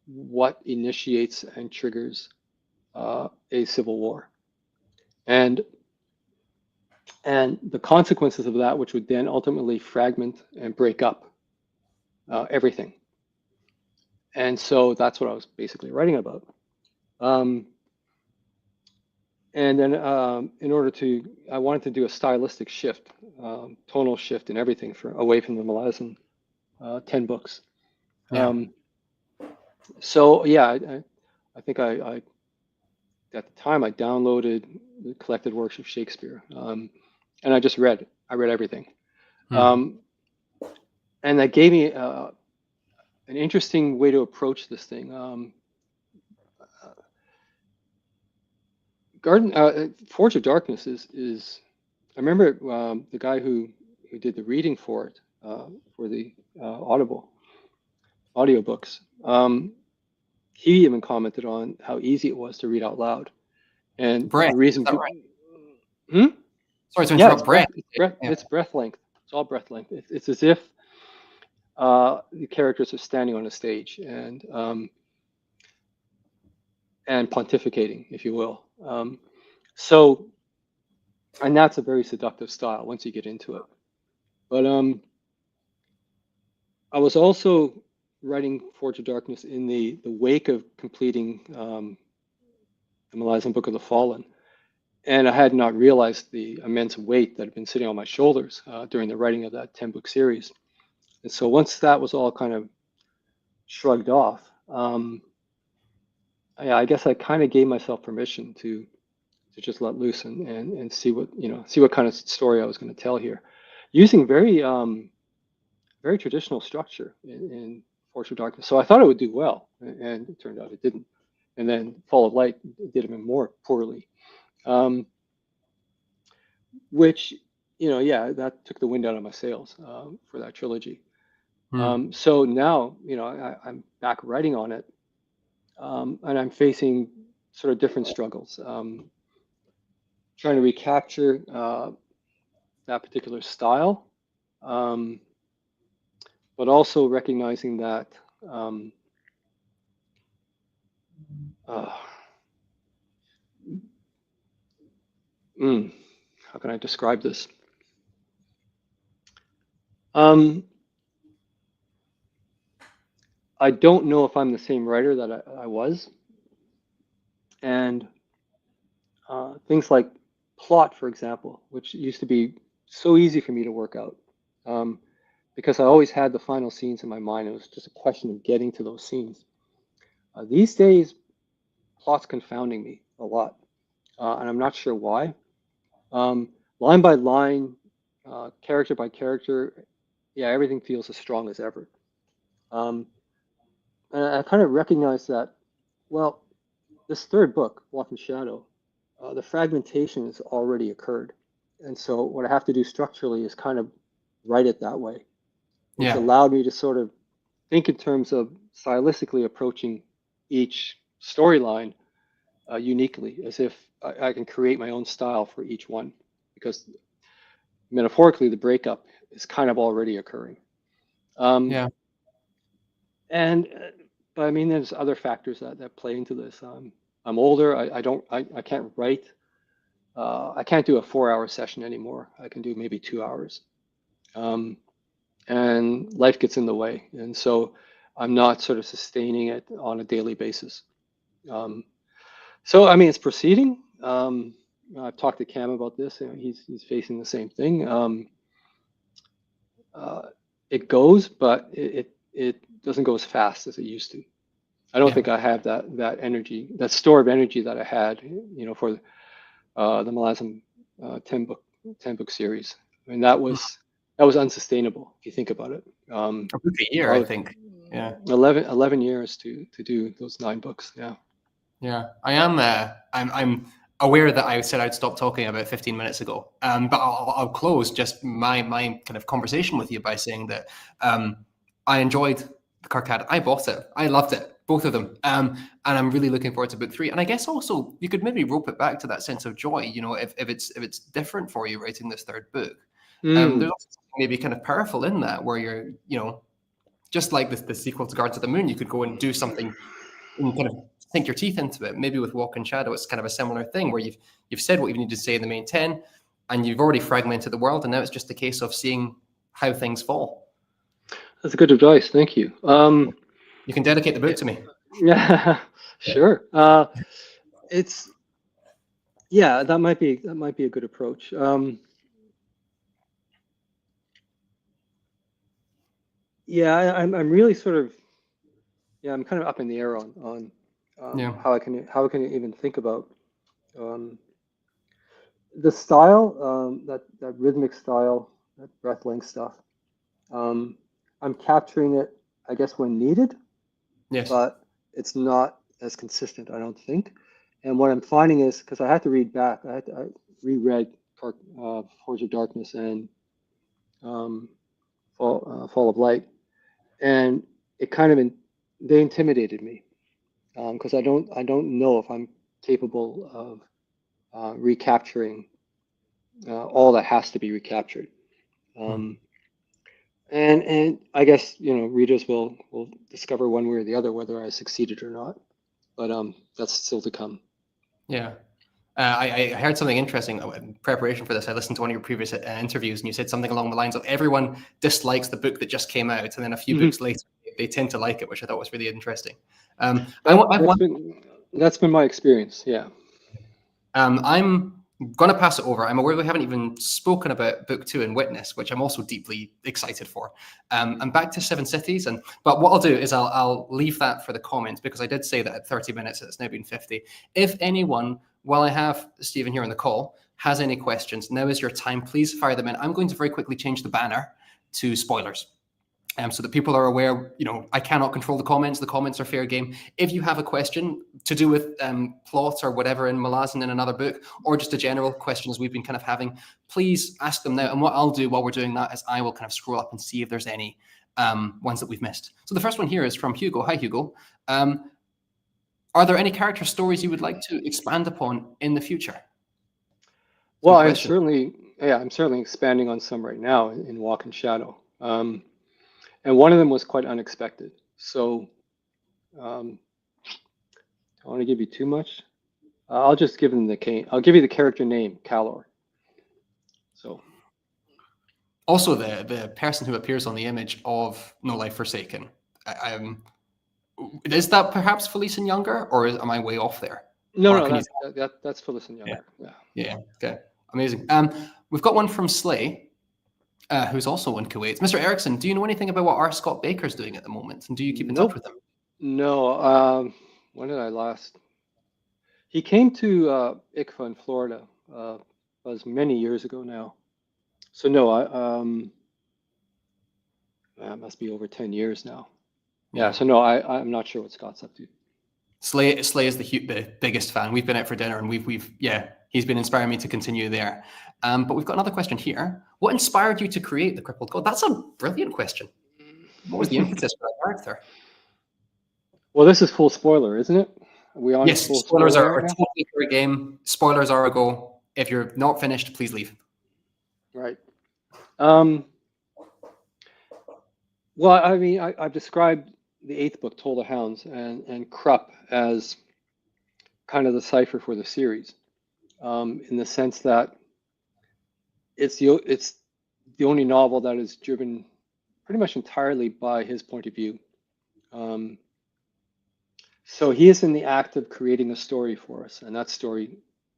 what initiates and triggers a civil war, and the consequences of that, which would then ultimately fragment and break up everything. And so that's what I was basically writing about. Um, and then I wanted to do a stylistic shift, tonal shift in everything away from the Malazan 10 books. Yeah. So yeah, I think I at the time I downloaded the collected works of Shakespeare, and I read everything, Mm. um, and that gave me an interesting way to approach this thing. Forge of Darkness is I remember the guy who did the reading for it for the audiobooks. He even commented on how easy it was to read out loud, and Breath. the Is reason. that right? Hmm? Sorry to Yeah, it's interrupt. breath. Breath. It's breath. Yeah. It's breath length. It's all breath length. It's as if the characters are standing on a stage and pontificating, if you will. So, and that's a very seductive style once you get into it. But I was also writing Forge of Darkness in the wake of completing the Malazan Book of the Fallen, and I had not realized the immense weight that had been sitting on my shoulders during the writing of that 10-book series. And so once that was all kind of shrugged off, I guess I kind of gave myself permission to just let loose and see what kind of story I was going to tell here, using very traditional structure in Force of Darkness. So I thought it would do well, and it turned out it didn't. And then Fall of Light did even more poorly, um, which, yeah, that took the wind out of my sails for that trilogy. Mm. So now, I'm back writing on it, and I'm facing sort of different struggles, trying to recapture that particular style, um, but also recognizing that um, uh, how can I describe this? Um, I don't know if I'm the same writer that I was, and things like plot, for example, which used to be so easy for me to work out, um, because I always had the final scenes in my mind. It was just a question of getting to those scenes. These days, plot's confounding me a lot, and I'm not sure why. Line by line, character by character, yeah, everything feels as strong as ever. Um, and I kind of recognized that, well, this third book, Walk in Shadow, the fragmentation has already occurred. And so what I have to do structurally is kind of write it that way, which Yeah. allowed me to sort of think in terms of stylistically approaching each storyline uniquely, as if I can create my own style for each one, because metaphorically, the breakup is kind of already occurring. Um, Yeah. and but I mean, there's other factors that play into this. I'm older. I can't write. I can't do a 4 hour session anymore. I can do maybe 2 hours. Um, and life gets in the way. And so I'm not sort of sustaining it on a daily basis. Um, so, I mean, it's proceeding. I've talked to Cam about this. You know, he's facing the same thing. Uh, it goes, but it doesn't go as fast as it used to. I don't Yeah. think I have that energy, that store of energy that I had, you know, for the Malazan 10 book series. I mean, that was unsustainable if you think about it. A book a year, I About think. Yeah. 11 years to do those 9 books. Yeah. Yeah, I am. I'm aware that I said I'd stop talking about 15 minutes ago. But I'll close just my kind of conversation with you by saying that I enjoyed the Karkat. I bought it. I loved it, both of them. And I'm really looking forward to book 3. And I guess also you could maybe rope it back to that sense of joy. You know, if it's different for you writing this third book, there's Mm. also something maybe kind of powerful in that, where you're, you know, just like the sequel to Guards of the Moon, you could go and do something and kind of sink your teeth into it. Maybe with Walk in Shadow, it's kind of a similar thing where you've said what you need to say in the main 10, and you've already fragmented the world, and now it's just a case of seeing how things fall. That's good advice. Thank you. You can dedicate the book to me. Yeah, sure. It's yeah, that might be a good approach. Yeah, I'm really sort of I'm kind of up in the air on Yeah. how I can even think about um, the style, that rhythmic style, that breath length stuff. Um, I'm capturing it, I guess, when needed, Yes. but it's not as consistent, I don't think. And what I'm finding is, because I had to read back, I reread Forge of Darkness and um, Fall of Light, and it kind of they intimidated me because I don't know if I'm capable of recapturing all that has to be recaptured. Um, and I guess readers will discover one way or the other whether I succeeded or not. But that's still to come. Yeah. I heard something interesting in preparation for this. I listened to one of your previous interviews, and you said something along the lines of everyone dislikes the book that just came out, and then a few Mhm. books later they tend to like it, which I thought was really interesting. That I want that's been my experience. Yeah. I'm going to pass it over. I'm aware we haven't even spoken about book 2 and Witness, which I'm also deeply excited for. I'm back to Seven Cities, but what I'll do is I'll leave that for the comments, because I did say that at 30 minutes it's now been 50. If anyone, while I have Stephen here on the call, has any questions, now is your time. Please fire them in. I'm going to very quickly change the banner to spoilers. So that people are aware, I cannot control the comments. The comments are fair game. If you have a question to do with plot or whatever in Malazan in another book, or just a general questions we've been kind of having, please ask them now. And what I'll do while we're doing that is I will kind of scroll up and see if there's any ones that we've missed. So the first one here is from Hugo. Hi, Hugo. Are there any character stories you would like to expand upon in the future? Well, Good question. I'm certainly expanding on some right now in Walk in Shadow. And one of them was quite unexpected. So um, I don't want to give you too much. I'll just give them I'll give you the character name, Calor. So Also, the person who appears on the image of No Life Forsaken. Is that perhaps Felice and Younger, or am I way off there? Or no, can you? that's Phyllis and Yeah, Younger. Yeah. yeah, okay, amazing. We've got one from Slay, who's also in Kuwait. Mr. Erikson, do you know anything about what R. Scott Baker's doing at the moment, and do you keep in touch Nope. with him? No. When did I last? He came to ICFA in Florida. Was many years ago now. So no, that must be over 10 years now. Yeah. So no, I'm not sure what Scott's up to. Slay is the biggest fan. We've been out for dinner, and he's been inspiring me to continue there. But we've got another question here. What inspired you to create the Crippled God? That's a brilliant question. What was the impetus for that character? Well, this is full spoiler, isn't it? Are we on Yes, full spoilers spoiler are right now? totally for a game. Spoilers are a go. If you're not finished, please leave. Right. Well, I mean, I've described the 8th book, Toll the Hounds, and Krupp as kind of the cipher for the series, in the sense that it's the only novel that is driven pretty much entirely by his point of view. So he is in the act of creating a story for us, and that story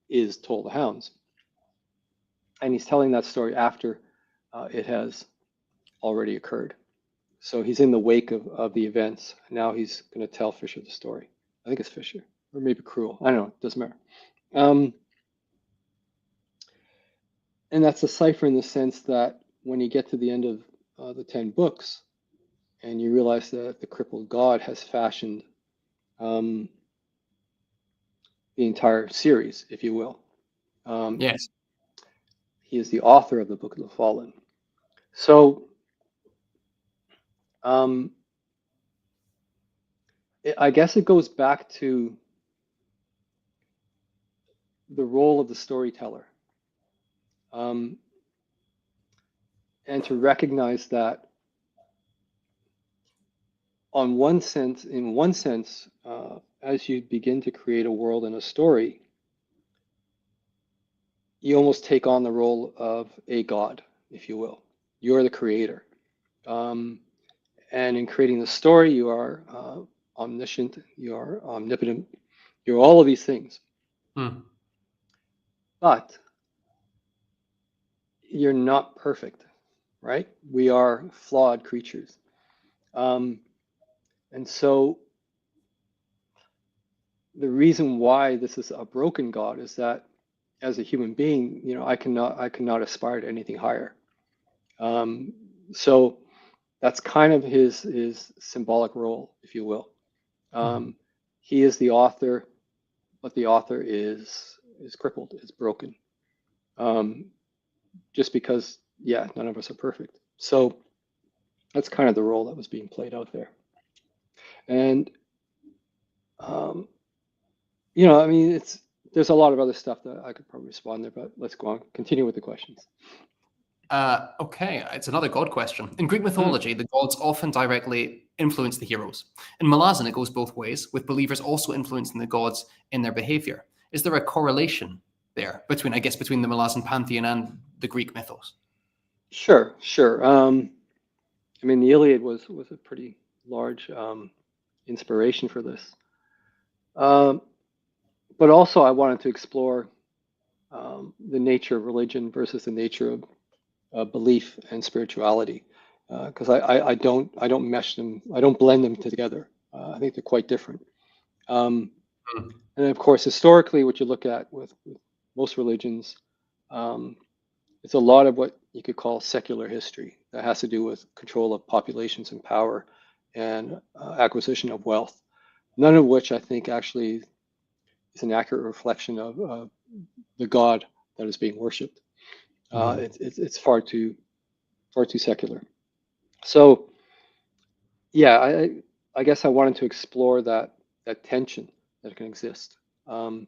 is Toll the Hounds. And he's telling that story after it has already occurred. So he's in the wake of the events. Now he's going to tell Fisher the story. I think it's Fisher, or maybe Cruel. I don't know. It doesn't matter. And that's a cipher in the sense that when you get to the end of the 10 books, and you realize that the crippled god has fashioned the entire series, if you will. Yes. He is the author of the Book of the Fallen. So I guess it goes back to the role of the storyteller, and to recognize that in one sense, as you begin to create a world and a story, you almost take on the role of a god, if you will. You're the creator. And in creating the story, you are omniscient, you are omnipotent, you're all of these things. But you're not perfect, right? We are flawed creatures. And so the reason why this is a broken God is that as a human being, I cannot aspire to anything higher. So that's kind of his symbolic role, if you will. He is the author, but the author is crippled, is broken. Just because, none of us are perfect. So that's kind of the role that was being played out there. And I mean, there's a lot of other stuff that I could probably respond there, but let's go on. Continue with the questions. Okay, it's another god question. In Greek mythology, the gods often directly influence the heroes. In Malazan, it goes both ways, with believers also influencing the gods in their behavior. Is there a correlation there between the Malazan pantheon and the Greek mythos? Sure. I mean, the Iliad was a pretty large inspiration for this. But also, I wanted to explore the nature of religion versus the nature of belief and spirituality, because I don't mesh them, I don't blend them together. I think they're quite different. And of course, historically, what you look at with most religions, it's a lot of what you could call secular history that has to do with control of populations and power and acquisition of wealth. None of which I think actually is an accurate reflection of the God that is being worshipped. It's far too secular. So I guess I wanted to explore that tension that can exist, on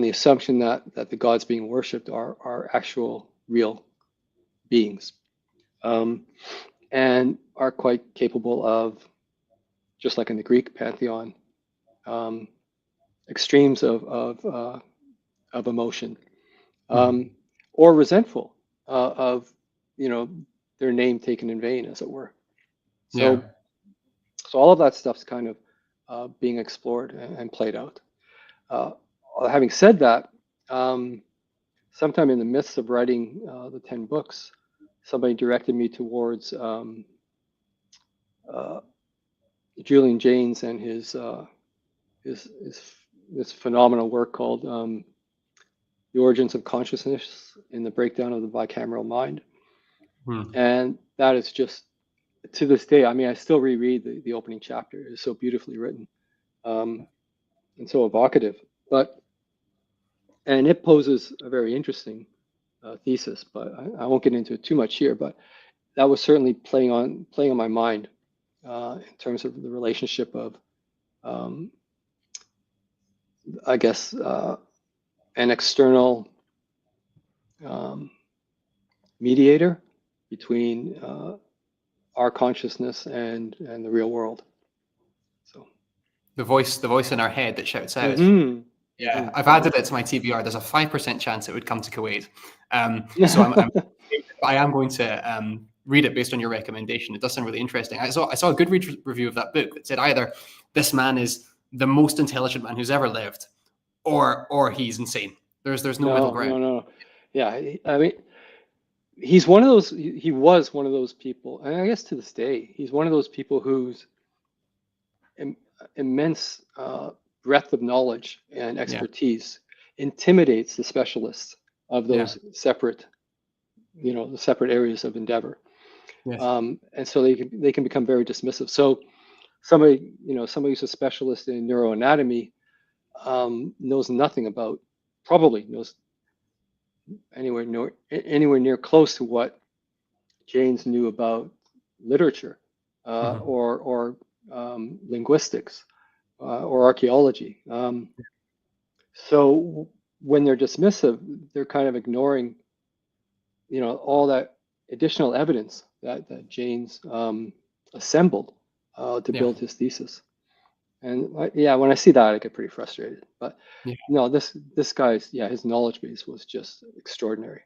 the assumption that the gods being worshipped are actual real beings, and are quite capable of, just like in the Greek pantheon, extremes of emotion, or resentful of their name taken in vain, as it were. So all of that stuff's kind of being explored and played out. Having said that, sometime in the midst of writing the 10 books, somebody directed me towards Julian Jaynes and his this phenomenal work called The Origins of Consciousness in the Breakdown of the Bicameral Mind. And that is just to this day, I mean, I still reread the opening chapter. It's so beautifully written, and so evocative. And it poses a very interesting thesis, but I won't get into it too much here. But that was certainly playing on my mind in terms of the relationship of, I guess, an external mediator between our consciousness and the real world. So the voice in our head that shouts out. Mm-hmm. Yeah, mm-hmm. I've added it to my TBR. There's a 5% chance it would come to Kuwait. So I am going to read it based on your recommendation. It does sound really interesting. I saw a Goodreads review of that book that said either this man is the most intelligent man who's ever lived, or he's insane. There's no middle ground. No. Yeah, I mean, he's one of those. He was one of those people, and I guess to this day, he's one of those people whose immense breadth of knowledge and expertise intimidates the specialists of those separate, the separate areas of endeavor. Yes. And so they can become very dismissive. So somebody who's a specialist in neuroanatomy probably knows anywhere near close to what Janes knew about literature or linguistics or archaeology. So when they're dismissive, they're kind of ignoring, all that additional evidence that Janes assembled to build his thesis. And when I see that, I get pretty frustrated. But no, this guy's his knowledge base was just extraordinary.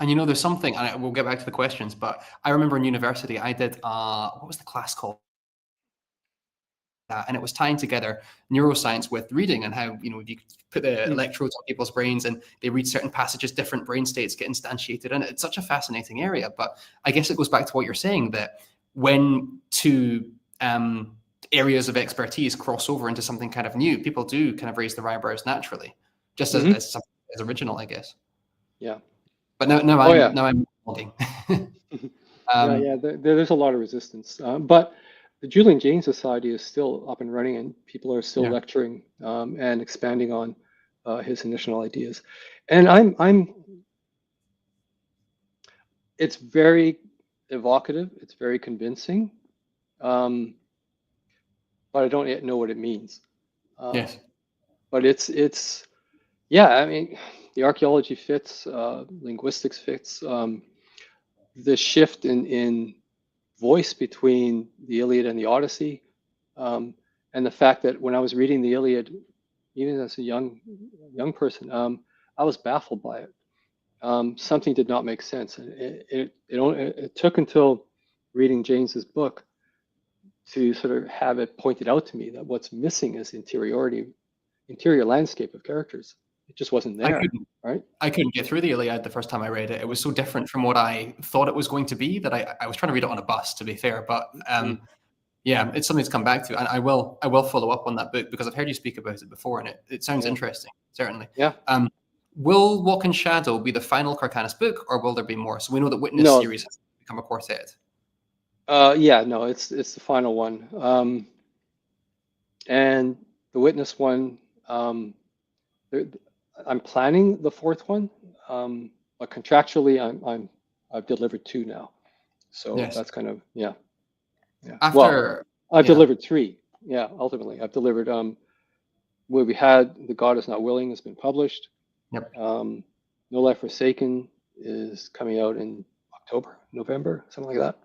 And there's something, and we'll get back to the questions, but I remember in university I did what was the class called? And it was tying together neuroscience with reading and how you put the electrodes on people's brains and they read certain passages, different brain states get instantiated, and it's such a fascinating area. But I guess it goes back to what you're saying, that when two areas of expertise cross over into something kind of new, people do kind of raise their eyebrows naturally, just as something as original, I guess. Yeah. But now I'm holding. There's a lot of resistance, but the Julian Jaynes Society is still up and running, and people are still lecturing and expanding on his initial ideas. And it's very evocative, it's very convincing, but I don't yet know what it means. Yes. But it's I mean, the archaeology fits, linguistics fits, the shift in voice between the Iliad and the Odyssey, and the fact that when I was reading the Iliad, even as a young person, I was baffled by it. Something did not make sense. It took until reading James's book to sort of have it pointed out to me that what's missing is interior landscape of characters. It just wasn't there, right? I couldn't get through the Iliad the first time I read it. It was so different from what I thought it was going to be that I was trying to read it on a bus, to be fair. But it's something to come back to, and I will follow up on that book because I've heard you speak about it before, and it sounds interesting, certainly. Yeah. Will Walk in Shadow be the final Kharkanas book, or will there be more? So we know that Witness series has become a quartet. It's the final one, and the Witness one. I'm planning the fourth one, but contractually, I've delivered 2 now, so that's kind of I've delivered 3. Yeah, ultimately, I've delivered where we had The God Is Not Willing has been published. Yep. No Life Forsaken is coming out in November, something like that.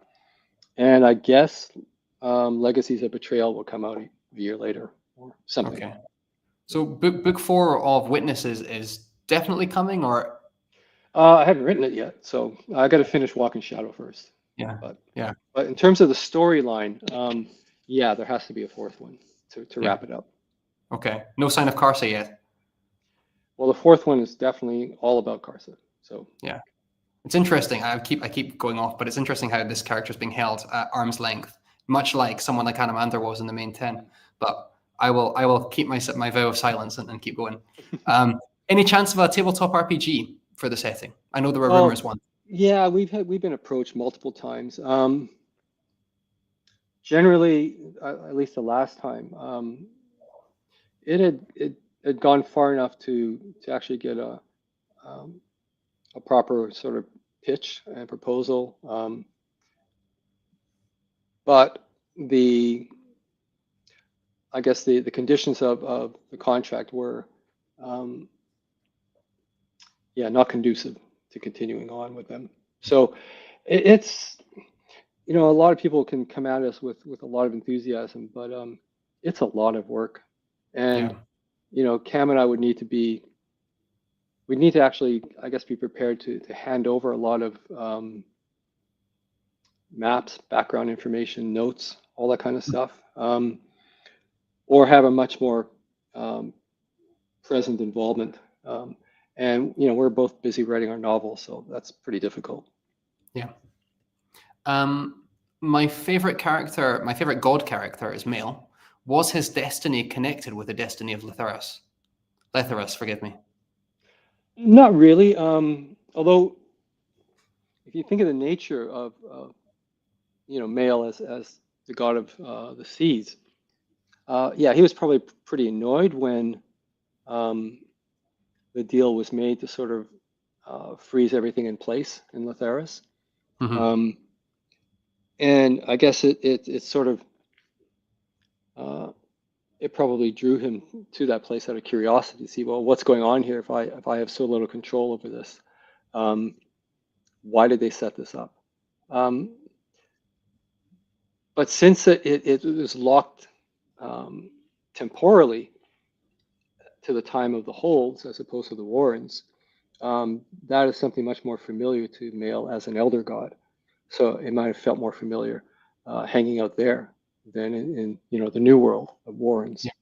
And I guess Legacies of Betrayal will come out a year later or something. Okay. So book 4 of Witnesses is definitely coming, or? I haven't written it yet, so I got to finish Walk in Shadow first. But in terms of the storyline, there has to be a 4th one to wrap it up. Okay. No sign of Karsa yet? Well, the 4th one is definitely all about Karsa. So yeah, it's interesting. I keep going off, but it's interesting how this character is being held at arm's length, much like someone like Anamander was in the main 10. But I will keep my vow of silence and keep going. Any chance of a tabletop RPG for the setting? I know there were rumors once. Yeah, we've been approached multiple times. generally, at least the last time, it had gone far enough to actually get a proper sort of pitch and proposal, but I guess the conditions of the contract were, not conducive to continuing on with them. So it's, a lot of people can come at us with a lot of enthusiasm, but it's a lot of work. And, Cam and I we'd need to actually, I guess, be prepared to hand over a lot of maps, background information, notes, all that kind of stuff, or have a much more present involvement. And we're both busy writing our novel, so that's pretty difficult. Yeah. My favorite character, my favorite god character is male. Was his destiny connected with the destiny of Letharus, forgive me. Not really. Although, if you think of the nature of male as the god of the seas, he was probably pretty annoyed when the deal was made to sort of freeze everything in place in Letharus. Mm-hmm. And I guess it sort of it probably drew him to that place out of curiosity to see, well, what's going on here if I have so little control over this? Why did they set this up? But since it was locked temporally to the time of the holds as opposed to the warrens, that is something much more familiar to Mael as an elder god. So it might have felt more familiar hanging out there than in the new world of warrens. Yeah.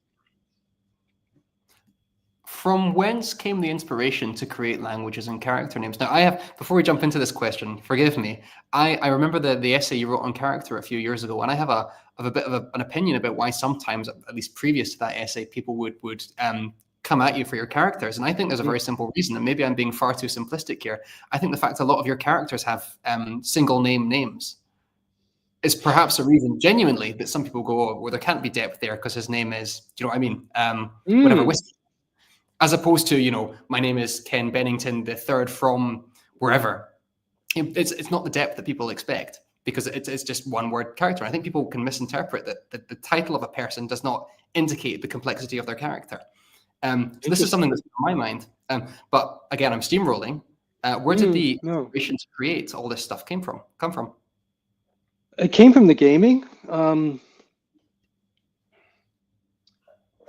From whence came the inspiration to create languages and character names? Now, before we jump into this question, forgive me, I remember the essay you wrote on character a few years ago, and I have a bit of an opinion about why sometimes, at least previous to that essay, people would come at you for your characters. And I think there's a very simple reason, and maybe I'm being far too simplistic here. I think the fact a lot of your characters have single names is perhaps a reason genuinely that some people go, oh, well, there can't be depth there because his name is, do you know what I mean? Whatever whiskey. As opposed to, my name is Ken Bennington the third from wherever. It's not the depth that people expect because it's just one word character. I think people can misinterpret that the title of a person does not indicate the complexity of their character. So this is something that's on my mind. But again, I'm steamrolling. Where did the inspiration to create all this stuff come from? It came from the gaming.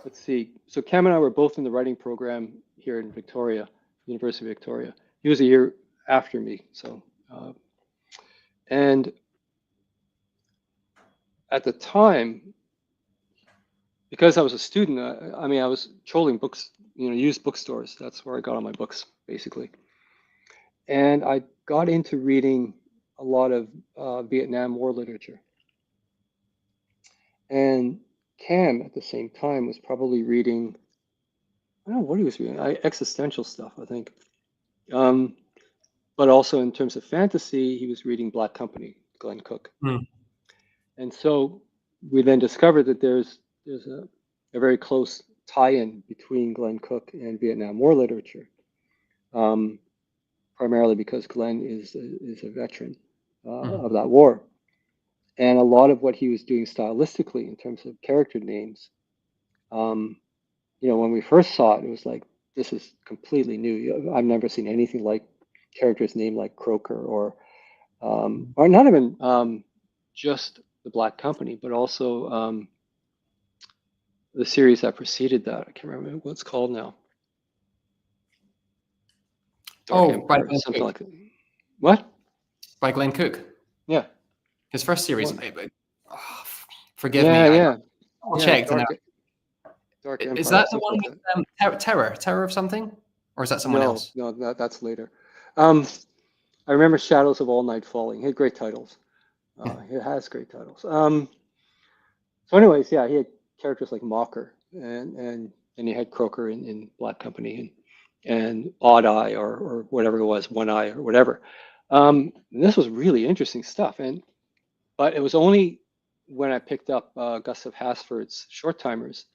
Let's see. So Cam and I were both in the writing program here in Victoria, University of Victoria. He was a year after me. So, and at the time, because I was a student, I was trolling books, used bookstores. That's where I got all my books, basically. And I got into reading a lot of Vietnam War literature. And Cam, at the same time, was probably reading, I don't know what he was reading, existential stuff, I think. But also in terms of fantasy, he was reading Black Company, Glenn Cook. And so we then discovered that there's a very close tie-in between Glenn Cook and Vietnam War literature, primarily because Glenn is a veteran of that war. And a lot of what he was doing stylistically in terms of character names, when we first saw it, it was like, this is completely new. I've never seen anything like characters named like Croker or not even just the Black Company, but also the series that preceded that. I can't remember what it's called now. Dark Empire, something like that. What? By Glenn Cook. Yeah. His first series. Forgive me. I'll check. Dark Empire. Is that the one with Terror of something? Or is that someone else? No, that's later. I remember Shadows of All Night Falling. He had great titles. It has great titles. So anyways, he had characters like Mocker and he had Croker in Black Company and Odd Eye or whatever it was, One Eye or whatever. And this was really interesting stuff. But it was only when I picked up Gustav Hasford's Short Timers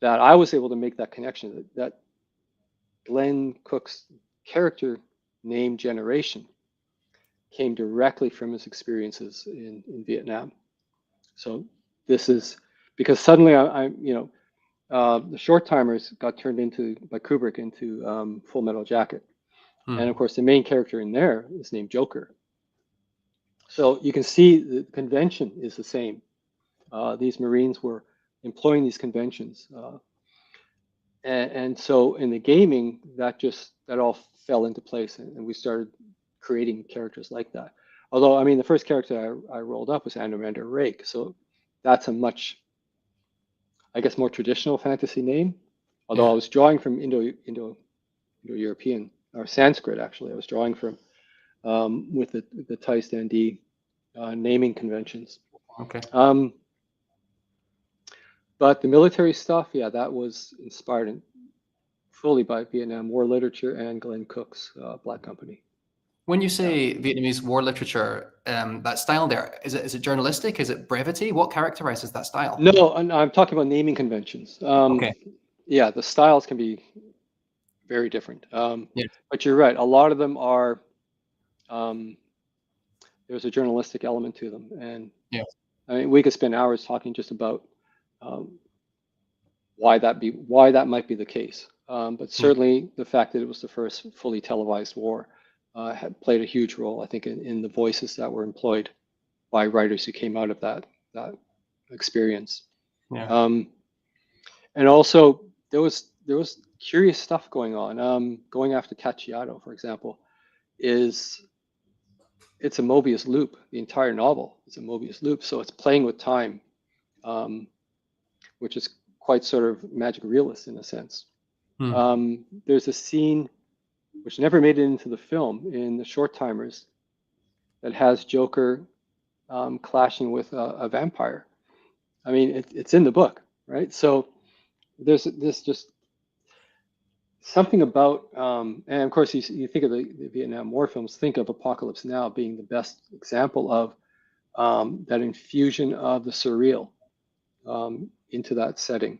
that I was able to make that connection, that Glenn Cook's character name generation came directly from his experiences in Vietnam. So this is because suddenly the Short Timers got turned into by Kubrick into Full Metal Jacket, and of course the main character in there is named Joker. So you can see the convention is the same. These Marines were employing these conventions, and so in the gaming that all fell into place, and we started creating characters like that. Although I mean the first character I rolled up was Anomander Rake, so that's a much, I guess, more traditional fantasy name. Although I was drawing from Indo-European or Sanskrit, actually. I was drawing from with the Thai standee naming conventions. Okay. But the military stuff, yeah, that was inspired fully by Vietnam War literature and Glenn Cook's Black Company. When you say Vietnamese war literature, that style there, is it journalistic? Is it brevity? What characterizes that style? No, I'm talking about naming conventions. Okay. Yeah, the styles can be very different. But you're right. A lot of them are, there's a journalistic element to them. And I mean, we could spend hours talking just about why that might be the case. But certainly the fact that it was the first fully televised war had played a huge role, I think, in the voices that were employed by writers who came out of that experience. Yeah. And also there was curious stuff going on. Going after Cacciato, for example, it's a Mobius loop. The entire novel is a Mobius loop, so it's playing with time, which is quite sort of magic realist in a sense. There's a scene which never made it into the film in the Short Timers that has Joker clashing with a vampire. I mean, it's in the book, right? So there's just something about, and of course you think of the Vietnam War films, think of Apocalypse Now being the best example of that infusion of the surreal into that setting.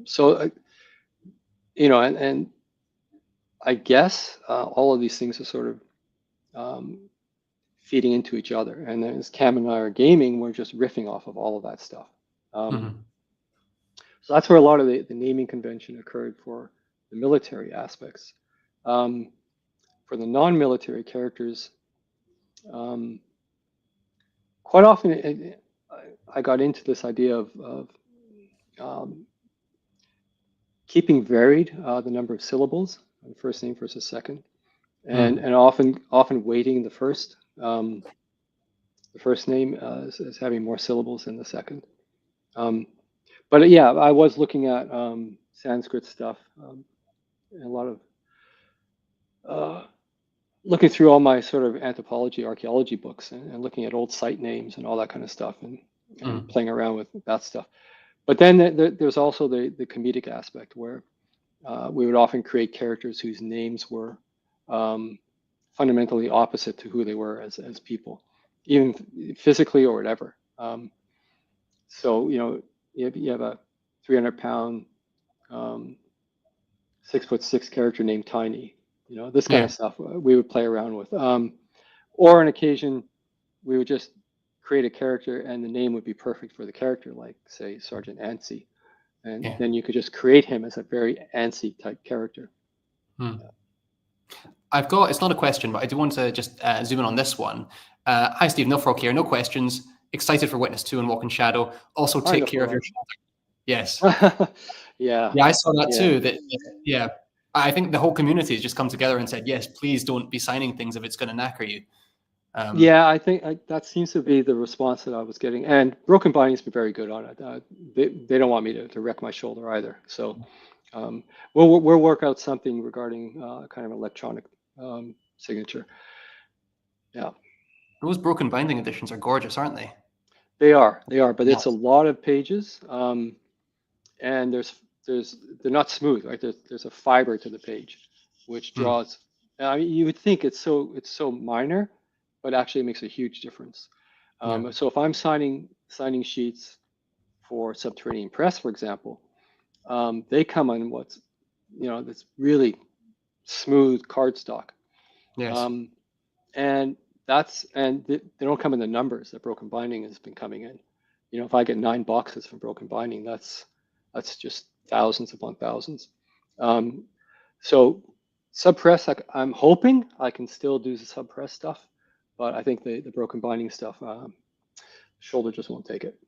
So, and I guess all of these things are sort of feeding into each other. And then as Cam and I are gaming, we're just riffing off of all of that stuff. So that's where a lot of the naming convention occurred for the military aspects. For the non-military characters, quite often I got into this idea of keeping varied the number of syllables, first name versus second, and often weighting the first name as having more syllables than the second. But yeah, I was looking at Sanskrit stuff, and a lot of looking through all my sort of anthropology, archaeology books, and looking at old site names and all that kind of stuff, and playing around with that stuff. But then there's also the comedic aspect where we would often create characters whose names were fundamentally opposite to who they were as people, even physically or whatever. So you have a 300-pound, 6'6" character named Tiny. This kind of stuff we would play around with. Or on occasion, we would just create a character and the name would be perfect for the character, like say Sergeant Antsy, and then you could just create him as a very Antsy type character. I've got, it's not a question, but I do want to just zoom in on this one. Hi, Steve, no frog here, no questions. Excited for Witness 2 and Walk in Shadow. Also take care of your shoulder. Yes. Yeah, I saw that too. I think the whole community has just come together and said, yes, please don't be signing things if it's going to knacker you. I think that seems to be the response that I was getting. And Broken Binding's been very good on it. They don't want me to wreck my shoulder either. So we'll work out something regarding kind of electronic signature. Yeah. Those Broken Binding editions are gorgeous, aren't they? They are, but it's a lot of pages, and they're not smooth, right? There's a fiber to the page, which draws. I mean, you would think it's so minor, but actually it makes a huge difference. So if I'm signing sheets for Subterranean Press, for example, they come on what's, this really smooth cardstock. Yes. And they don't come in the numbers that Broken Binding has been coming in. If I get 9 boxes from Broken Binding, that's just thousands upon thousands. So subpress, I'm hoping I can still do the subpress stuff, but I think the Broken Binding stuff, shoulder just won't take it.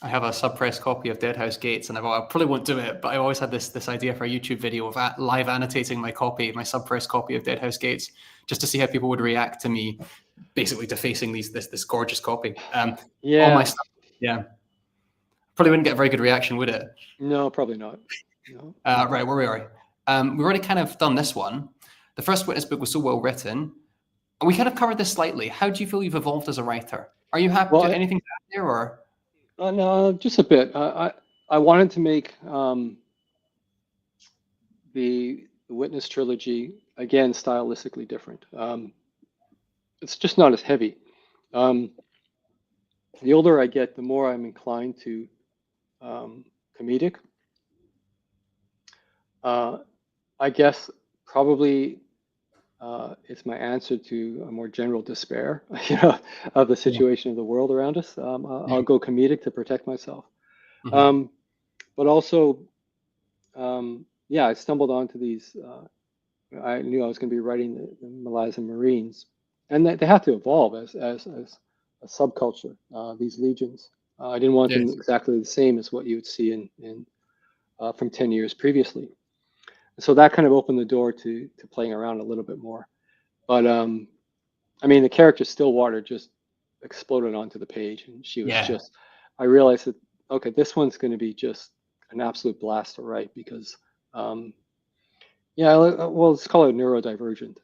I have a suppressed copy of Deadhouse Gates, and I probably won't do it, but I always had this idea for a YouTube video of live annotating my suppressed copy of Deadhouse Gates, just to see how people would react to me basically defacing this gorgeous copy. All my stuff, probably wouldn't get a very good reaction, would it? No, probably not. No. Right, where we are. We've already kind of done this one. The first Witness book was so well written, and we kind of covered this slightly. How do you feel you've evolved as a writer? Are you happy? Anything to add there, or? No, just a bit. I wanted to make the Witness trilogy, again, stylistically different. It's just not as heavy. The older I get, the more I'm inclined to comedic. I guess probably it's my answer to a more general despair, of the situation of the world around us. I'll go comedic to protect myself. But also, I stumbled onto these. I knew I was going to be writing the Malazan Marines, and they have to evolve as a subculture. These legions. I didn't want them exactly the same as what you would see in from 10 years previously. So that kind of opened the door to playing around a little bit more. But I mean, the character Stillwater just exploded onto the page, and she was just. I realized that okay, this one's going to be just an absolute blast to write because, well, let's call it neurodivergent.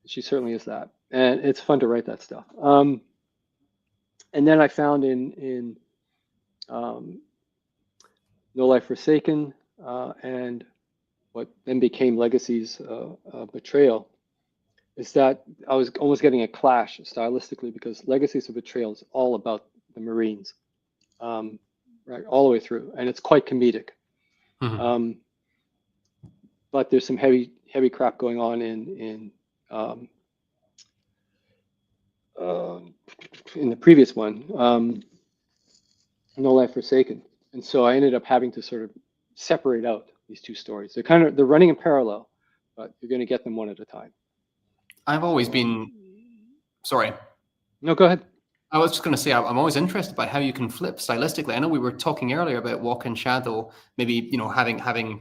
She certainly is that, and it's fun to write that stuff. And then I found in No Life Forsaken and what then became Legacy's Betrayal, is that I was almost getting a clash stylistically because Legacies of Betrayal is all about the Marines, right, all the way through, and it's quite comedic. But there's some heavy crap going on in the previous one, No Life Forsaken, and so I ended up having to sort of separate out these two stories. They're running in parallel, but you're going to get them one at a time. I've always been. Sorry. No, go ahead. I was just going to say I'm always interested by how you can flip stylistically. I know we were talking earlier about Walk in Shadow, maybe having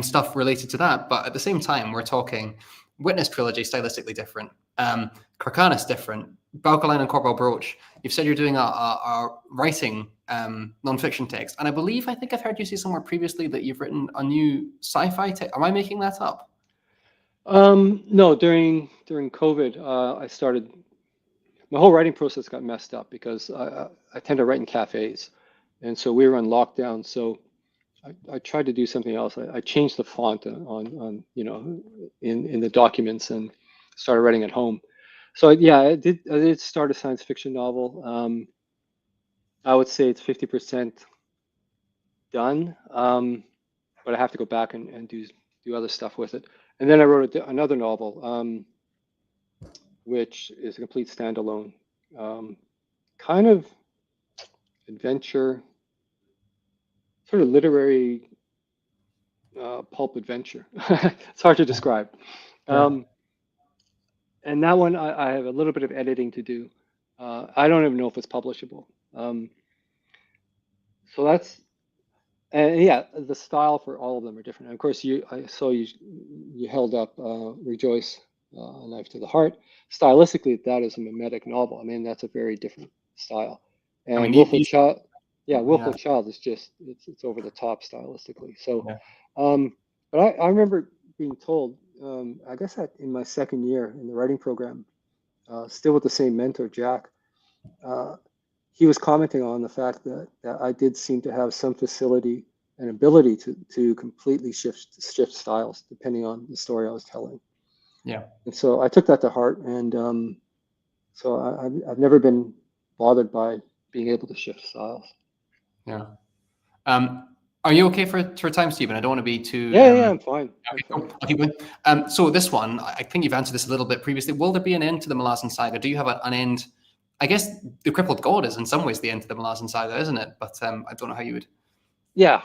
stuff related to that, but at the same time we're talking Witness trilogy stylistically different, Kharkanas different, Balkaline and Corporal Brooch. You've said you're doing a writing nonfiction text, and I think I've heard you say somewhere previously that you've written a new sci-fi text. Am I making that up? No, during COVID, I started. My whole writing process got messed up because I tend to write in cafes, and so we were on lockdown. So I tried to do something else. I changed the font on in the documents and started writing at home. So I did start a science fiction novel. I would say it's 50% done, but I have to go back and do other stuff with it. And then I wrote another novel, which is a complete standalone, kind of adventure, sort of literary pulp adventure. It's hard to describe. And that one, I have a little bit of editing to do. I don't even know if it's publishable. So that's, and the style for all of them are different. And of course, I saw you held up Rejoice, A Knife to the Heart. Stylistically, that is a mimetic novel. I mean, that's a very different style. And Wilful Child, Wilful Child is just, it's over the top stylistically. So, but I remember being told, I guess in my second year in the writing program, still with the same mentor, Jack, he was commenting on the fact that I did seem to have some facility and ability to completely shift styles depending on the story I was telling. Yeah. And so I took that to heart, and So I've never been bothered by being able to shift styles. Yeah. Are you okay for time, Stephen? I don't want to be too. Yeah, I'm fine. Okay, cool. I'll keep going. So this one, I think you've answered this a little bit previously. Will there be an end to the Malazan saga? Do you have an end? I guess the Crippled God is in some ways the end to the Malazan saga, isn't it? But I don't know how you would. Yeah.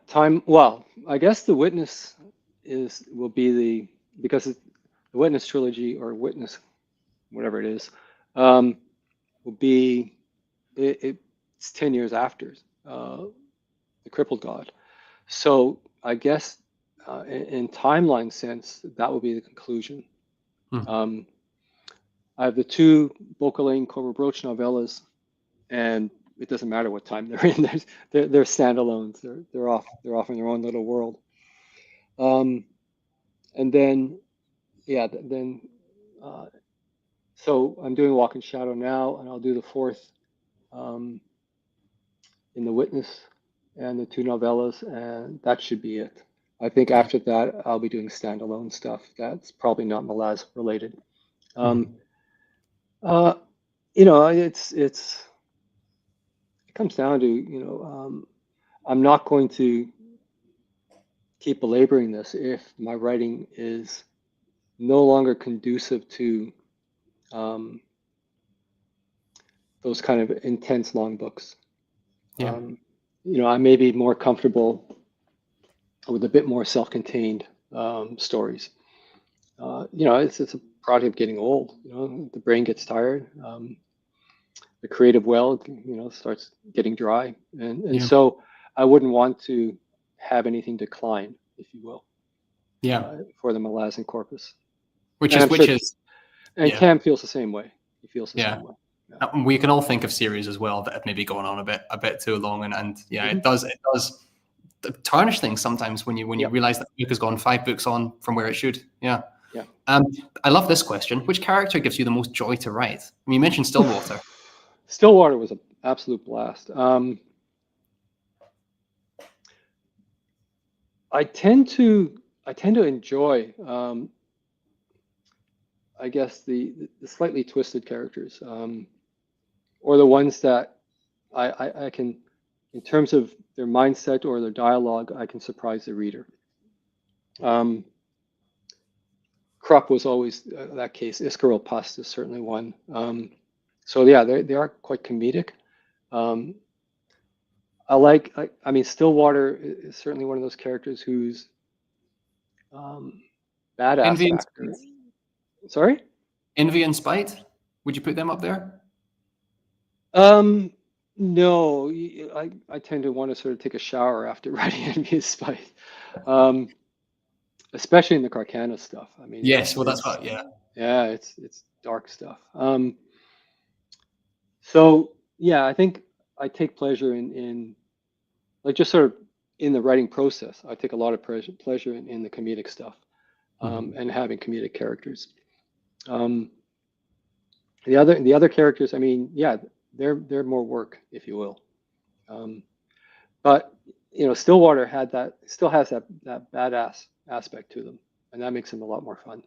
Time. Well, I guess the Witness will be because the Witness trilogy or Witness, whatever it is, will be it's 10 years after the Crippled God. So I guess in timeline sense, that will be the conclusion. I have the two Bocalane Cobra Brooch novellas, and it doesn't matter what time they're in. They're standalones. They're off in their own little world. And then so I'm doing Walk in Shadow now, and I'll do the fourth in the Witness and the two novellas, and that should be it. I think after that I'll be doing standalone stuff. That's probably not Malaz related. It comes down to I'm not going to keep belaboring this if my writing is no longer conducive to those kind of intense long books. Yeah. I may be more comfortable with a bit more self-contained stories. It's a product of getting old. The brain gets tired. The creative well, starts getting dry, and so I wouldn't want to have anything decline, if you will. For the Malazan corpus. Cam feels the same way. He feels the same way. Yeah. We can all think of series as well that have maybe gone on a bit too long, and it does tarnish things sometimes when you realize that the book has gone 5 books on from where it should. Yeah. I love this question. Which character gives you the most joy to write? I mean, you mentioned Stillwater. Stillwater was an absolute blast. I tend to enjoy, I guess, the slightly twisted characters, or the ones that I can, in terms of their mindset or their dialogue, I can surprise the reader. Krupp was always that case. Iskaril Past is certainly one. So yeah, they are quite comedic. I mean, Stillwater is certainly one of those characters who's badass factor. Sorry? Envy and Spite? Would you put them up there? No, I tend to want to sort of take a shower after writing Envy and Spite, especially in the Kharkanas stuff. I mean, yes, well, that's what, yeah, it's dark stuff. So yeah, I think I take pleasure in like just sort of in the writing process. I take a lot of pleasure in the comedic stuff, and having comedic characters. The other characters, I mean, yeah, they're more work, if you will. But Stillwater still has that badass aspect to them, and that makes them a lot more fun.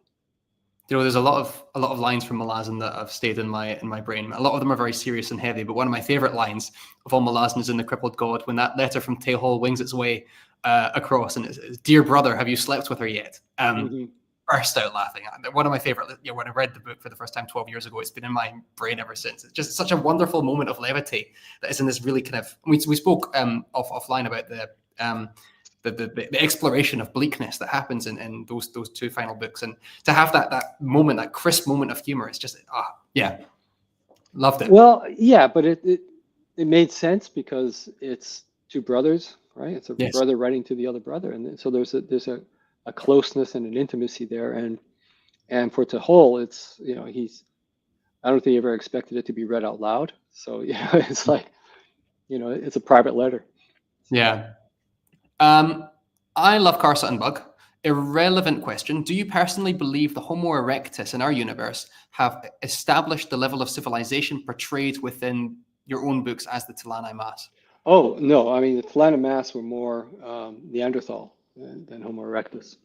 There's a lot of lines from Malazan that have stayed in my brain. A lot of them are very serious and heavy, but one of my favorite lines of all Malazan is in The Crippled God, when that letter from Taehol wings its way across, and it's, "Dear brother, have you slept with her yet?" Burst out laughing. One of my favorite. When I read the book for the first time 12 years ago, it's been in my brain ever since. It's just such a wonderful moment of levity that is in this really kind of. We spoke offline about the exploration of bleakness that happens in those two final books, and to have that moment, that crisp moment of humor, it's just loved it. Well, yeah, but it made sense because it's two brothers, right? It's a brother writing to the other brother, and so there's a closeness and an intimacy there, and for Taehol, it's I don't think he ever expected it to be read out loud, so it's like it's a private letter. Yeah. I love Kharkanas Book. Irrelevant question. Do you personally believe the Homo erectus in our universe have established the level of civilization portrayed within your own books as the Tilani Mass? Oh, no. I mean, the Tilani Mass were more Neanderthal than Homo erectus.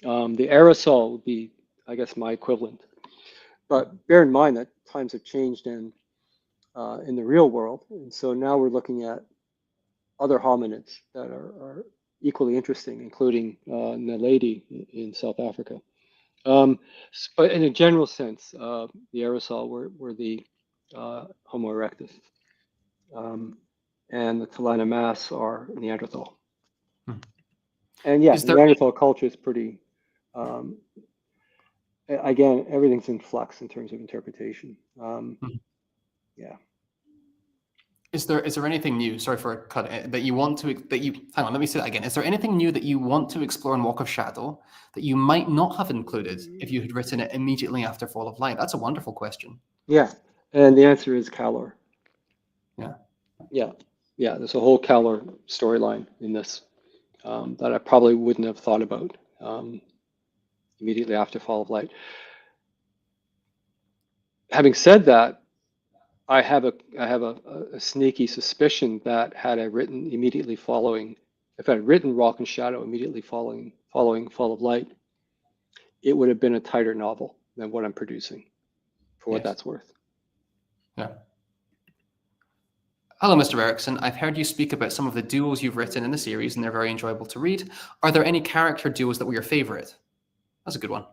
The aerosol would be, I guess, my equivalent. But bear in mind that times have changed in the real world, and so now we're looking at other hominids that are equally interesting, including Naledi in South Africa. But in a general sense, the aerosol were the Homo erectus, and the Talana mass are Neanderthal. And yeah, Neanderthal culture is pretty. Again, everything's in flux in terms of interpretation. Yeah. Is there anything new? Sorry for a cut. That you want to hang on. Let me say that again. Is there anything new that you want to explore in Walk of Shadow that you might not have included if you had written it immediately after Fall of Light? That's a wonderful question. Yeah, and the answer is Calor. Yeah. There's a whole Calor storyline in this that I probably wouldn't have thought about immediately after Fall of Light. Having said that, I have a sneaky suspicion that had I written immediately following, if I had written Rock and Shadow immediately following Fall of Light, it would have been a tighter novel than what I'm producing, for what that's worth. Yeah. Hello, Mr. Erikson. I've heard you speak about some of the duos you've written in the series, and they're very enjoyable to read. Are there any character duos that were your favorite? That's a good one.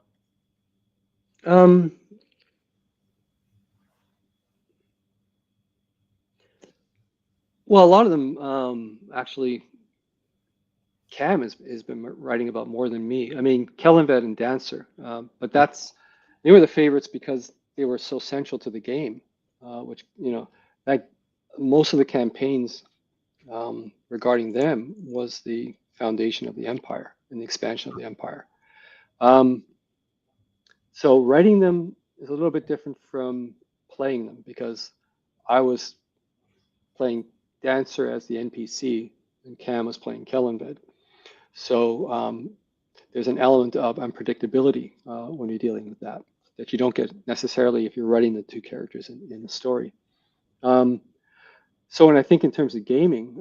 Well, a lot of them actually, Cam has been writing about more than me. I mean, Kellenved and Dancer, but they were the favorites because they were so central to the game, which, that most of the campaigns regarding them was the foundation of the empire and the expansion of the empire. So writing them is a little bit different from playing them, because I was playing Dancer as the NPC and Cam was playing Kellenved. So there's an element of unpredictability when you're dealing with that you don't get necessarily if you're writing the two characters in the story. So when I think in terms of gaming,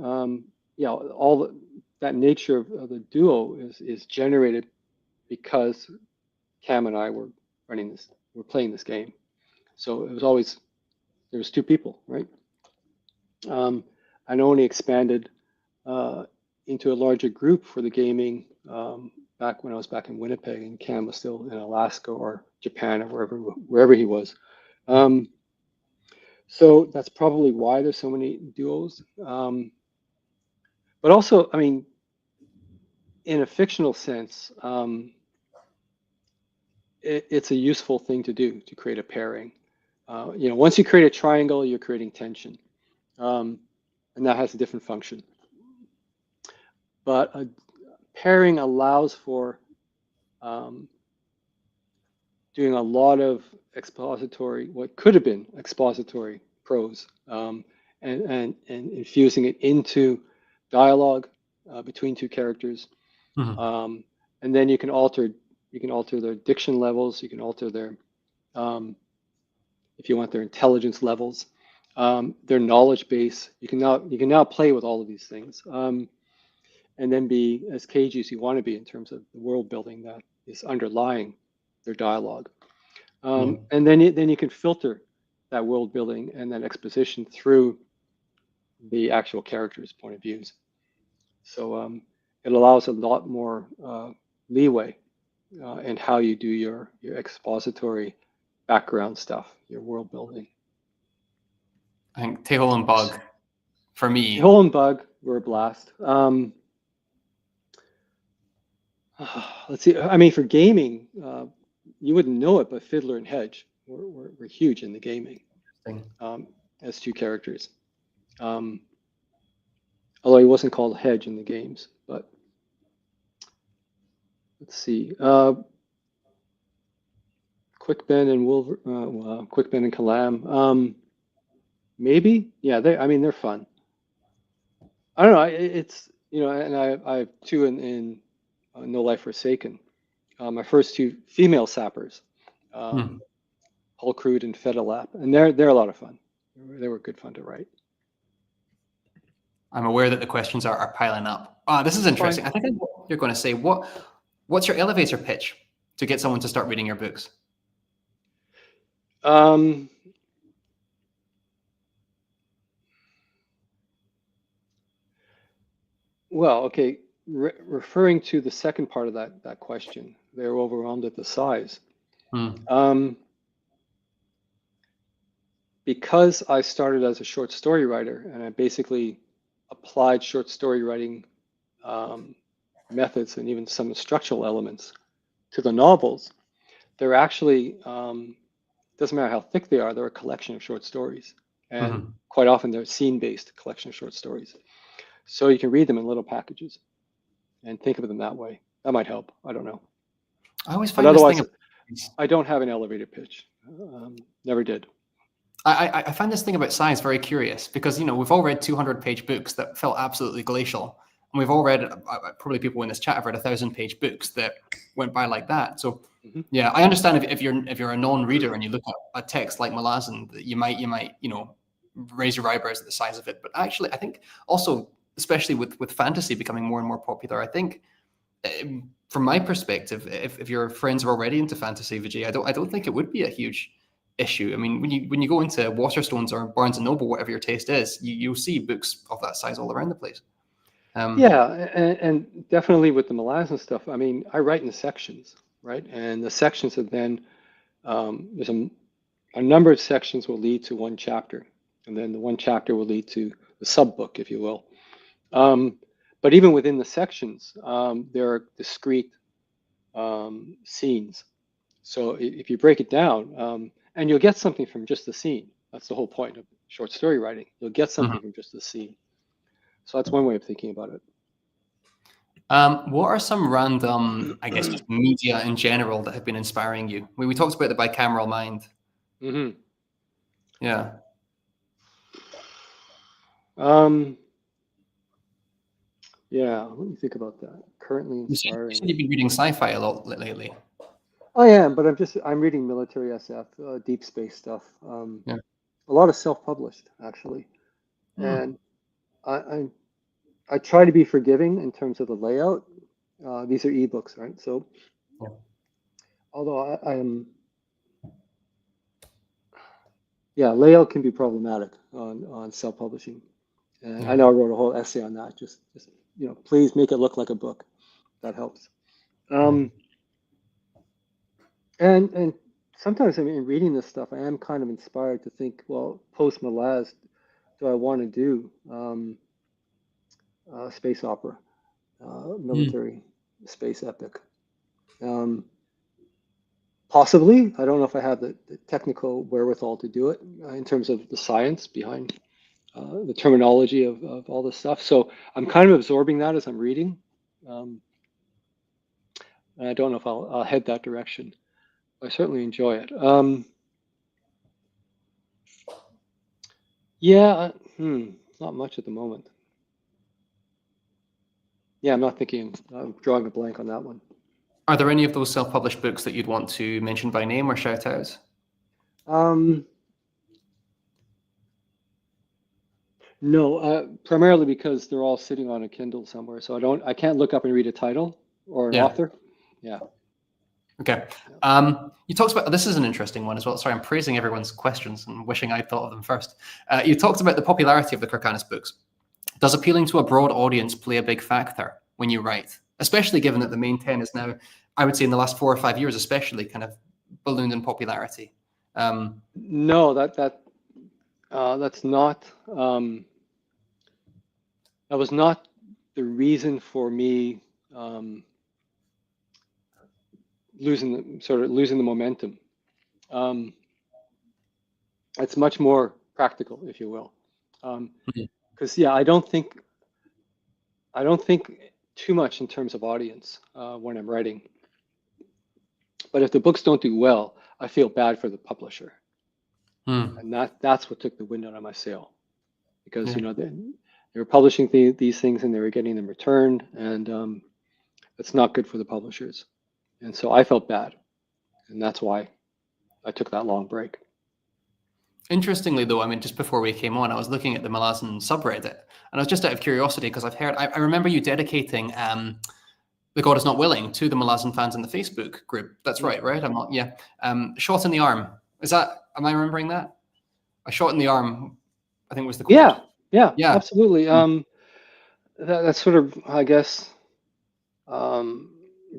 that nature of the duo is generated because Cam and I were playing this game. So it was always, there was two people, right? I only expanded into a larger group for the gaming back when I was back in Winnipeg, and Cam was still in Alaska or Japan or wherever he was. So that's probably why there's so many duos. But also, I mean, in a fictional sense, it's a useful thing to do, to create a pairing. Once you create a triangle, you're creating tension. And that has a different function. But a pairing allows for doing a lot of what could have been expository prose, and infusing it into dialogue between two characters. And then you can alter their diction levels. You can alter their, if you want, their intelligence levels, their knowledge base. You can now play with all of these things, and then be as cagey as you want to be in terms of the world building that is underlying their dialogue. And then you can filter that world building and that exposition through the actual characters' point of views. So it allows a lot more leeway in how you do your expository background stuff, your world building. I think Tehol and Bug, for me. Tehol and Bug were a blast. Let's see. I mean, for gaming, you wouldn't know it, but Fiddler and Hedge were huge in the gaming as two characters. Although he wasn't called Hedge in the games, but let's see. Quick Ben and Quick Ben and Kalam. Maybe, yeah. They're fun. I don't know. It's and I have two in No Life Forsaken. My first two female sappers, Hulkrud and Fedalap, and they're a lot of fun. They were good fun to write. I'm aware that the questions are piling up. This is interesting. I think you're going to say, what's your elevator pitch to get someone to start reading your books? Um, well, okay. Referring to the second part of that question, they're overwhelmed at the size. Um, because I started as a short story writer and I basically applied short story writing methods and even some structural elements to the novels, they're actually, doesn't matter how thick they are, they're a collection of short stories. And quite often they're scene-based collection of short stories. So you can read them in little packages and think of them that way. That might help. I don't know. I always But find this otherwise, thing. I don't have an elevator pitch. Never did. I find this thing about size very curious because, you know, we've all read 200-page books that felt absolutely glacial. And we've all read, probably people in this chat have read 1,000-page books that went by like that. So, yeah, I understand if you're a non-reader and you look at a text like Malazan, that you might, you know, raise your eyebrows at the size of it. But actually, I think also, especially with fantasy becoming more and more popular, I think, from my perspective, if your friends are already into fantasy, Vijay, I don't think it would be a huge issue. I mean, when you go into Waterstones or Barnes and Noble, whatever your taste is, you'll see books of that size all around the place. Yeah, and definitely with the Malazan stuff, I mean, I write in sections, right? And the sections have then, there's a number of sections will lead to one chapter, and then the one chapter will lead to the sub-book, if you will. But even within the sections, there are discrete scenes. So if you break it down, and you'll get something from just the scene. That's the whole point of short story writing. You'll get something from just the scene. So that's one way of thinking about it. What are some random, I guess, just media in general that have been inspiring you? We talked about the bicameral mind. Yeah. Yeah, let me think about that. Currently inspiring. You said you've been reading sci-fi a lot lately. I am, but I'm reading military SF, deep space stuff. A lot of self-published, actually. And I try to be forgiving in terms of the layout. These are ebooks, right? So, although I am, layout can be problematic on self-publishing. And I know I wrote a whole essay on that. Just you know, please make it look like a book. That helps. And sometimes, I mean, reading this stuff, I am kind of inspired to think, well, post Malaz, do I want to do space opera, military space epic? Possibly. I don't know if I have the technical wherewithal to do it in terms of the science behind the terminology of all this stuff. So I'm kind of absorbing that as I'm reading. And I don't know if I'll head that direction. I certainly enjoy it. Not much at the moment. Yeah, I'm not thinking. I'm drawing a blank on that one. Are there any of those self-published books that you'd want to mention by name or shout out? No, primarily because they're all sitting on a Kindle somewhere, so I can't look up and read a title or an author. Yeah. Okay. You talked about, this is an interesting one as well. Sorry, I'm praising everyone's questions and wishing I'd thought of them first. You talked about the popularity of the Kharkanas books. Does appealing to a broad audience play a big factor when you write, especially given that the main 10 is now, I would say in the last 4 or 5 years, especially kind of ballooned in popularity? No, that's not, that was not the reason for me losing the momentum. It's much more practical, if you will, because I don't think too much in terms of audience when I'm writing. But if the books don't do well, I feel bad for the publisher, and that's what took the wind out of my sail, because you know they were publishing these things and they were getting them returned, and it's not good for the publishers. And so I felt bad, and that's why I took that long break. Interestingly, though, I mean, just before we came on, I was looking at the Malazan subreddit, and I was just out of curiosity because I've heard, I remember you dedicating The God Is Not Willing to the Malazan fans in the Facebook group. That's right? I'm not, Shot in the Arm. Is that Am I remembering that? A shot in the arm, I think was the quote. Yeah, Yeah. absolutely. That's sort of, I guess, the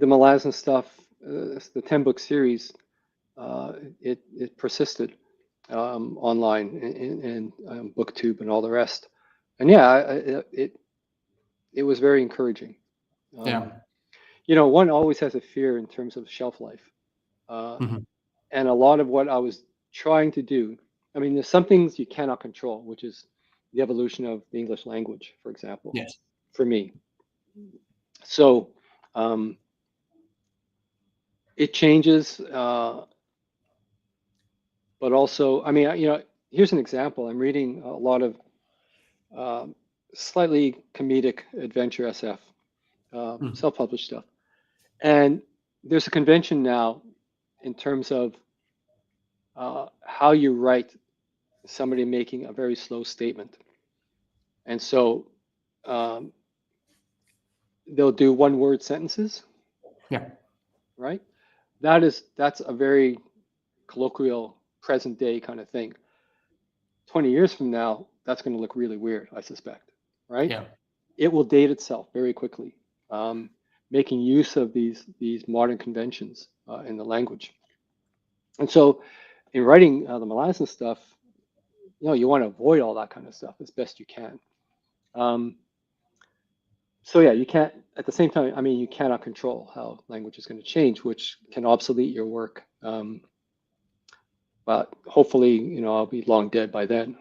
Malazan stuff, the 10-book series. It persisted online and BookTube and all the rest. And yeah, it was very encouraging. Yeah. One always has a fear in terms of shelf life. Mhm. And a lot of what I was trying to do, I mean, there's some things you cannot control, which is the evolution of the English language, for example, Yes. for me. So it changes, but also, I mean, here's an example. I'm reading a lot of slightly comedic adventure SF, self-published stuff. And there's a convention now in terms of how you write somebody making a very slow statement. And so they'll do one-word sentences, Yeah. right? That's a very colloquial, present-day kind of thing. 20 years from now, that's going to look really weird, I suspect, right? Yeah. It will date itself very quickly, making use of these modern conventions in the language. And so, in writing the Malazan stuff, you want to avoid all that kind of stuff as best you can. So yeah, you can't, at the same time, I mean, you cannot control how language is going to change, which can obsolete your work. But hopefully, I'll be long dead by then.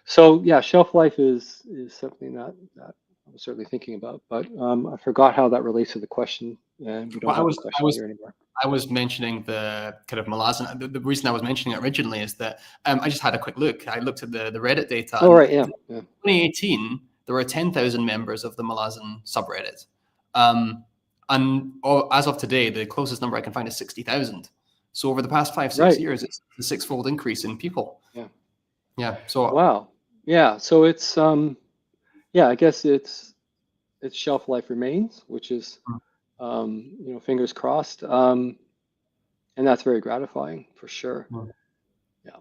So yeah, shelf life is something that I'm certainly thinking about, but I forgot how that relates to the question, and we don't Well, have the question here anymore. I was mentioning the kind of Malazan. The reason I was mentioning it originally is that I just had a quick look. I looked at the Reddit data. Oh, right, yeah. 2018, there were 10,000 members of the Malazan subreddit. And as of today, the closest number I can find is 60,000. So over the past 5-6 Right. years, it's a six-fold increase in people. Yeah. Yeah. So Wow. Yeah. So it's yeah, I guess its shelf life remains, which is fingers crossed. And that's very gratifying for sure. Yeah.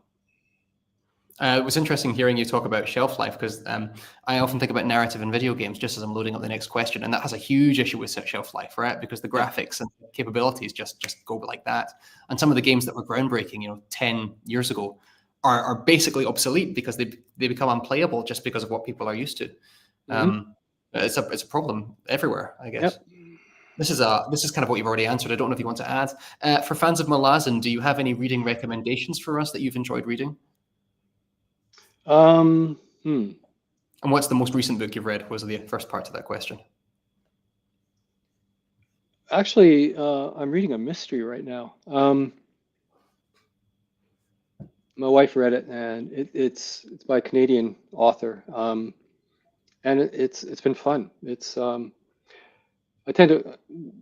It was interesting hearing you talk about shelf life because I often think about narrative in video games just as I'm loading up the next question, and that has a huge issue with shelf life, right? Because the graphics and capabilities just go like that, and some of the games that were groundbreaking, 10 years ago, are basically obsolete because they become unplayable just because of what people are used to. It's a problem everywhere, I guess. Yep. This is kind of what you've already answered. I don't know if you want to add. For fans of Malazan, do you have any reading recommendations for us that you've enjoyed reading? And what's the most recent book you've read? Was the first part to that question. Actually, I'm reading a mystery right now. My wife read it, and it's by a Canadian author, and it's been fun. It's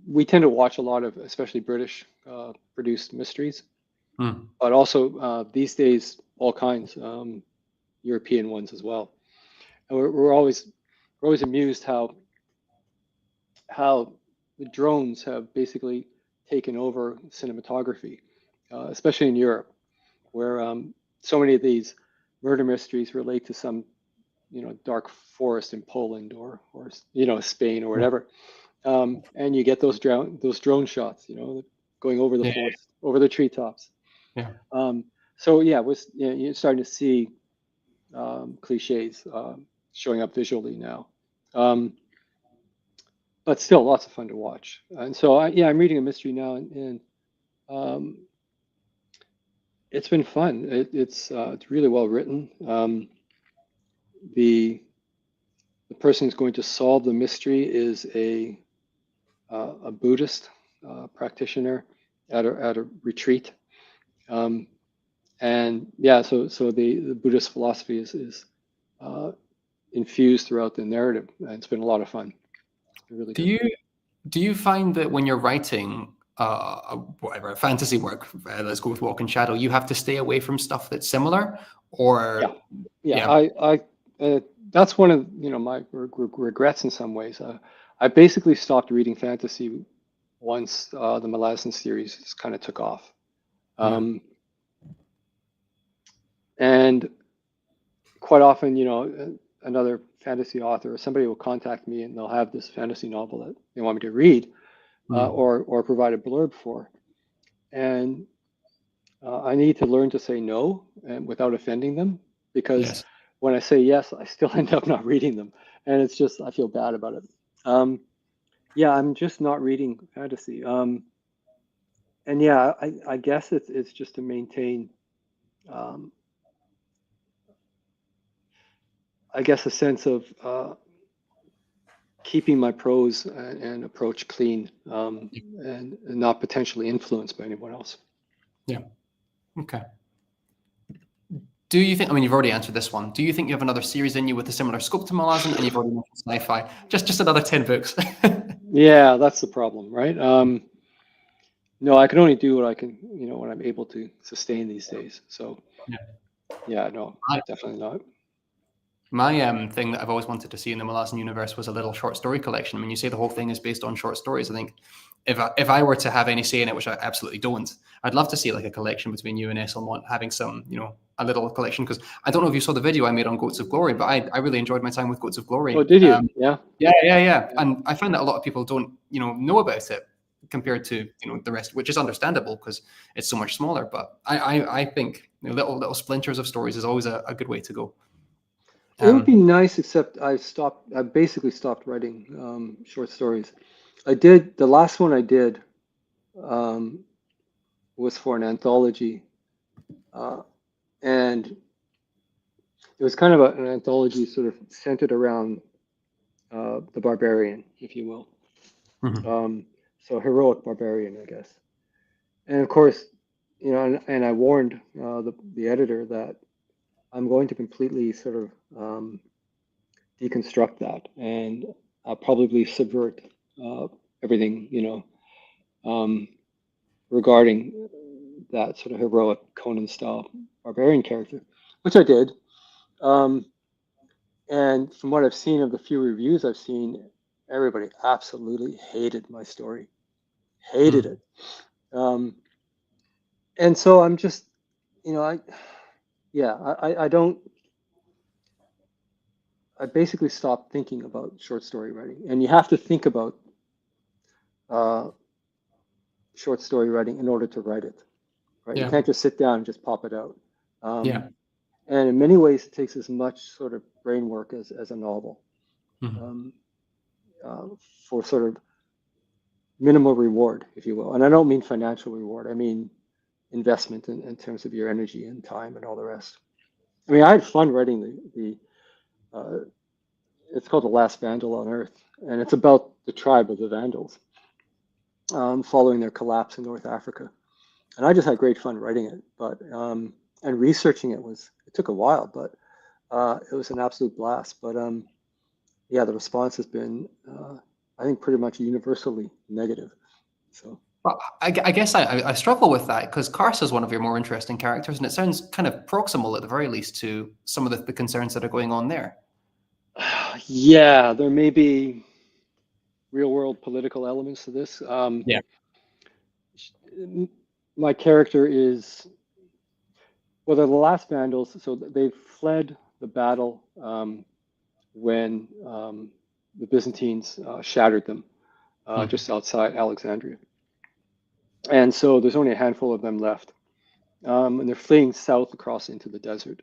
we tend to watch a lot of, especially British produced mysteries, but also these days all kinds. European ones as well, and we're always amused how the drones have basically taken over cinematography, especially in Europe, where so many of these murder mysteries relate to some dark forest in Poland or Spain or whatever, and you get those drone shots, going over the forest, over the treetops. Yeah. So yeah, you're starting to see cliches showing up visually now, but still lots of fun to watch. And so I'm reading a mystery now, and it's been fun. It's really well written. The person who's going to solve the mystery is a Buddhist practitioner at a retreat. And yeah, so the Buddhist philosophy is infused throughout the narrative, and it's been a lot of fun. Really do you find that when you're writing whatever fantasy work, let's go with Walk in Shadow, you have to stay away from stuff that's similar, or I that's one of my regrets in some ways. I basically stopped reading fantasy once the Malazan series kind of took off. And quite often, another fantasy author or somebody will contact me and they'll have this fantasy novel that they want me to read or provide a blurb for. And I need to learn to say no and without offending them, because Yes. when I say yes, I still end up not reading them. And it's just, I feel bad about it. Yeah, I'm just not reading fantasy. And yeah, I guess it's just to maintain, I guess, a sense of keeping my prose and approach clean, and not potentially influenced by anyone else. Yeah. Okay. Do you think, I mean, you've already answered this one. Do you think you have another series in you with a similar scope to Malazan? And you've already mentioned sci-fi. Just another 10 books. Yeah, that's the problem, right? No, I can only do what I can, what I'm able to sustain these days. So yeah, no, definitely not. My thing that I've always wanted to see in the Malazan universe was a little short story collection. I mean, you say the whole thing is based on short stories. I think if I were to have any say in it, which I absolutely don't, I'd love to see like a collection between you and Esselmont having some, a little collection. Because I don't know if you saw the video I made on Goats of Glory, but I really enjoyed my time with Goats of Glory. Oh, did you? Yeah. Yeah. And I find that a lot of people don't, know about it compared to, the rest, which is understandable because it's so much smaller. But I think little splinters of stories is always a good way to go. It would be nice, except I basically stopped writing short stories. The last one I did was for an anthology, and it was kind of an anthology sort of centered around the barbarian, if you will. So heroic barbarian, I guess. And of course, and I warned the editor that I'm going to completely sort of deconstruct that, and I'll probably subvert everything, regarding that sort of heroic Conan style barbarian character, which I did. And from what I've seen of the few reviews I've seen, everybody absolutely hated my story, hated it. And so I'm just, I basically stopped thinking about short story writing. And you have to think about short story writing in order to write it, right? You can't just sit down and just pop it out. And in many ways, it takes as much sort of brain work as a novel, for sort of minimal reward, if you will. And I don't mean financial reward. I mean investment in terms of your energy and time and all the rest. I mean, I had fun writing it's called The Last Vandal on Earth, and it's about the tribe of the Vandals, following their collapse in North Africa. And I just had great fun writing it, but and researching it took a while, but it was an absolute blast. But yeah, the response has been, I think, pretty much universally negative. So. Well, I guess I struggle with that because Karsa is one of your more interesting characters, and it sounds kind of proximal at the very least to some of the concerns that are going on there. Yeah, there may be real-world political elements to this. My character is, well, they're the last Vandals, so they've fled the battle when the Byzantines shattered them just outside Alexandria. And so there's only a handful of them left. And they're fleeing south across into the desert.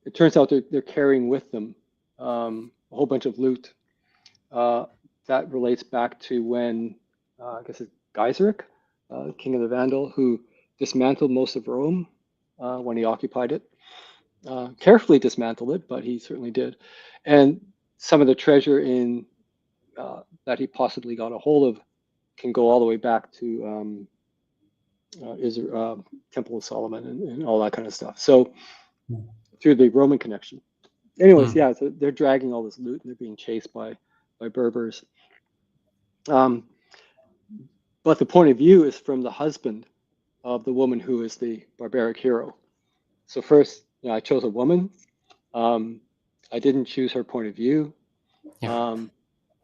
It turns out they're carrying with them a whole bunch of loot that relates back to when, I guess it's Gaiseric, king of the Vandal, who dismantled most of Rome when he occupied it. Carefully dismantled it, but he certainly did. And some of the treasure that he possibly got a hold of can go all the way back to Temple of Solomon and all that kind of stuff. So through the Roman connection. Anyways, yeah, so they're dragging all this loot and they're being chased by Berbers. But the point of view is from the husband of the woman who is the barbaric hero. So first, I chose a woman. I didn't choose her point of view. And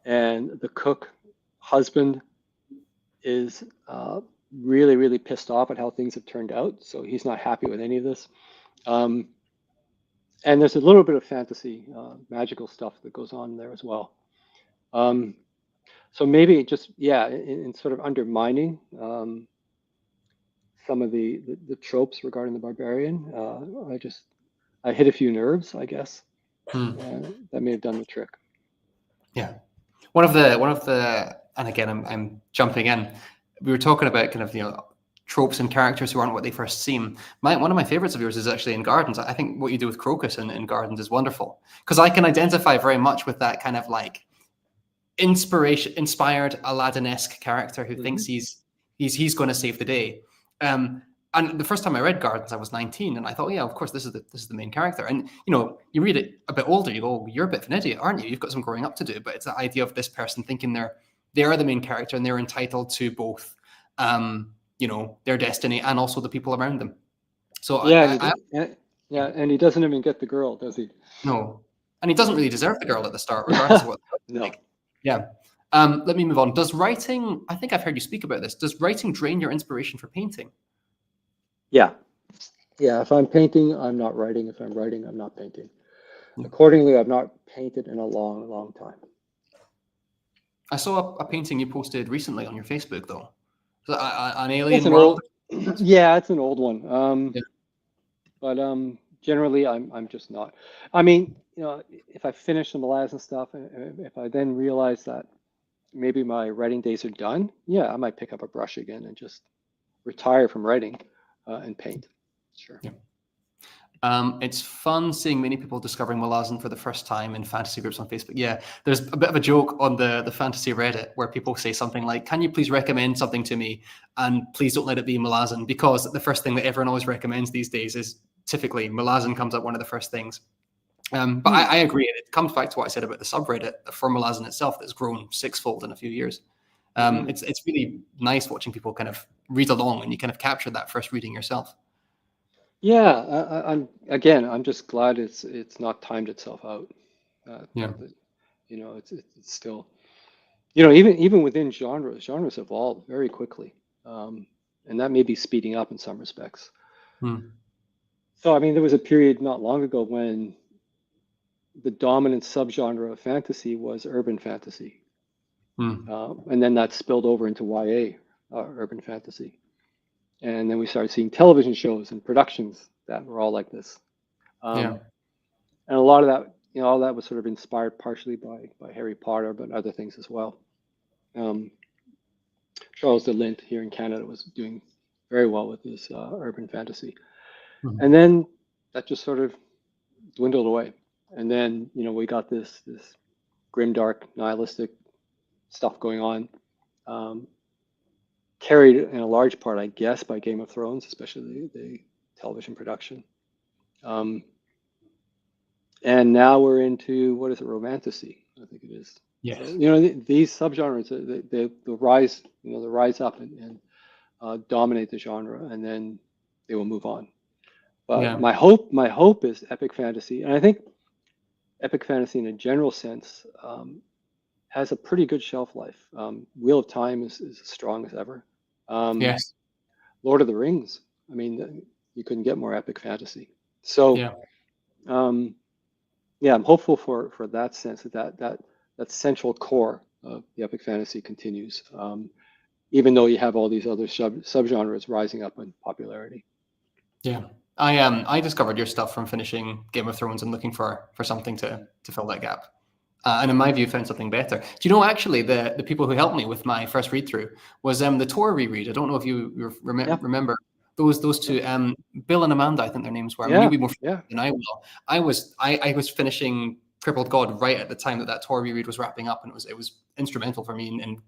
the cook husband is really, really pissed off at how things have turned out. So he's not happy with any of this. And there's a little bit of fantasy, magical stuff that goes on there as well. So maybe just, yeah, in sort of undermining some of the tropes regarding the barbarian, I hit a few nerves, I guess. That may have done the trick. Yeah. One of the, and again, I'm jumping in. We were talking about kind of, tropes and characters who aren't what they first seem. One of my favorites of yours is actually in Gardens. I think what you do with Crocus in Gardens is wonderful, because I can identify very much with that kind of like inspired Aladdin-esque character who thinks he's going to save the day. And the first time I read Gardens, I was 19, and I thought, yeah, of course, this is the main character. And you read it a bit older, you go, you're a bit of an idiot, aren't you? You've got some growing up to do. But it's the idea of this person thinking they are the main character and they're entitled to both, their destiny and also the people around them. So yeah, and he doesn't even get the girl, does he? No, and he doesn't really deserve the girl at the start, regardless of what. No. Like. Yeah. Let me move on. Does writing? I think I've heard you speak about this. Does writing drain your inspiration for painting? Yeah. If I'm painting, I'm not writing. If I'm writing, I'm not painting. Accordingly, I've not painted in a long, long time. I saw a painting you posted recently on your Facebook, though. An alien world. Yeah, it's an old one. But generally, I'm just not. I mean, if I finish the Malazan stuff, if I then realize that maybe my writing days are done, I might pick up a brush again and just retire from writing and paint. Sure. Yeah. It's fun seeing many people discovering Malazan for the first time in fantasy groups on Facebook. Yeah, there's a bit of a joke on the fantasy Reddit where people say something like, can you please recommend something to me? And please don't let it be Malazan, because the first thing that everyone always recommends these days is typically Malazan comes up one of the first things. But I agree. It comes back to what I said about the subreddit for Malazan itself that's grown sixfold in a few years. It's really nice watching people kind of read along and you kind of capture that first reading yourself. Yeah, I'm just glad it's not timed itself out. It's still, even within genres evolve very quickly, and that may be speeding up in some respects. So I mean, there was a period not long ago when the dominant subgenre of fantasy was urban fantasy, and then that spilled over into YA, urban fantasy. And then we started seeing television shows and productions that were all like this. And a lot of that, all that was sort of inspired partially by Harry Potter, but other things as well. Charles de Lint here in Canada was doing very well with his urban fantasy. And then that just sort of dwindled away. And then, we got this grimdark, nihilistic stuff going on. Carried in a large part, I guess, by Game of Thrones, especially the television production. And now we're into, what is it, romantasy, I think it is. Yes. So, these subgenres, they rise, they rise up and dominate the genre, and then they will move on. But my hope is epic fantasy, and I think epic fantasy in a general sense has a pretty good shelf life. Wheel of Time is as strong as ever. Yes. Lord of the Rings. I mean, you couldn't get more epic fantasy. So, I'm hopeful for that sense that central core of the epic fantasy continues, even though you have all these other subgenres rising up in popularity. Yeah, I discovered your stuff from finishing Game of Thrones and looking for something to fill that gap. And in my view, found something better. Do you know, actually, the people who helped me with my first read through was the Tor reread. I don't know if you remember those two, Bill and Amanda. I think their names were. You'll be more familiar than I will. I was finishing Crippled God right at the time that Tor reread was wrapping up, and it was instrumental for me in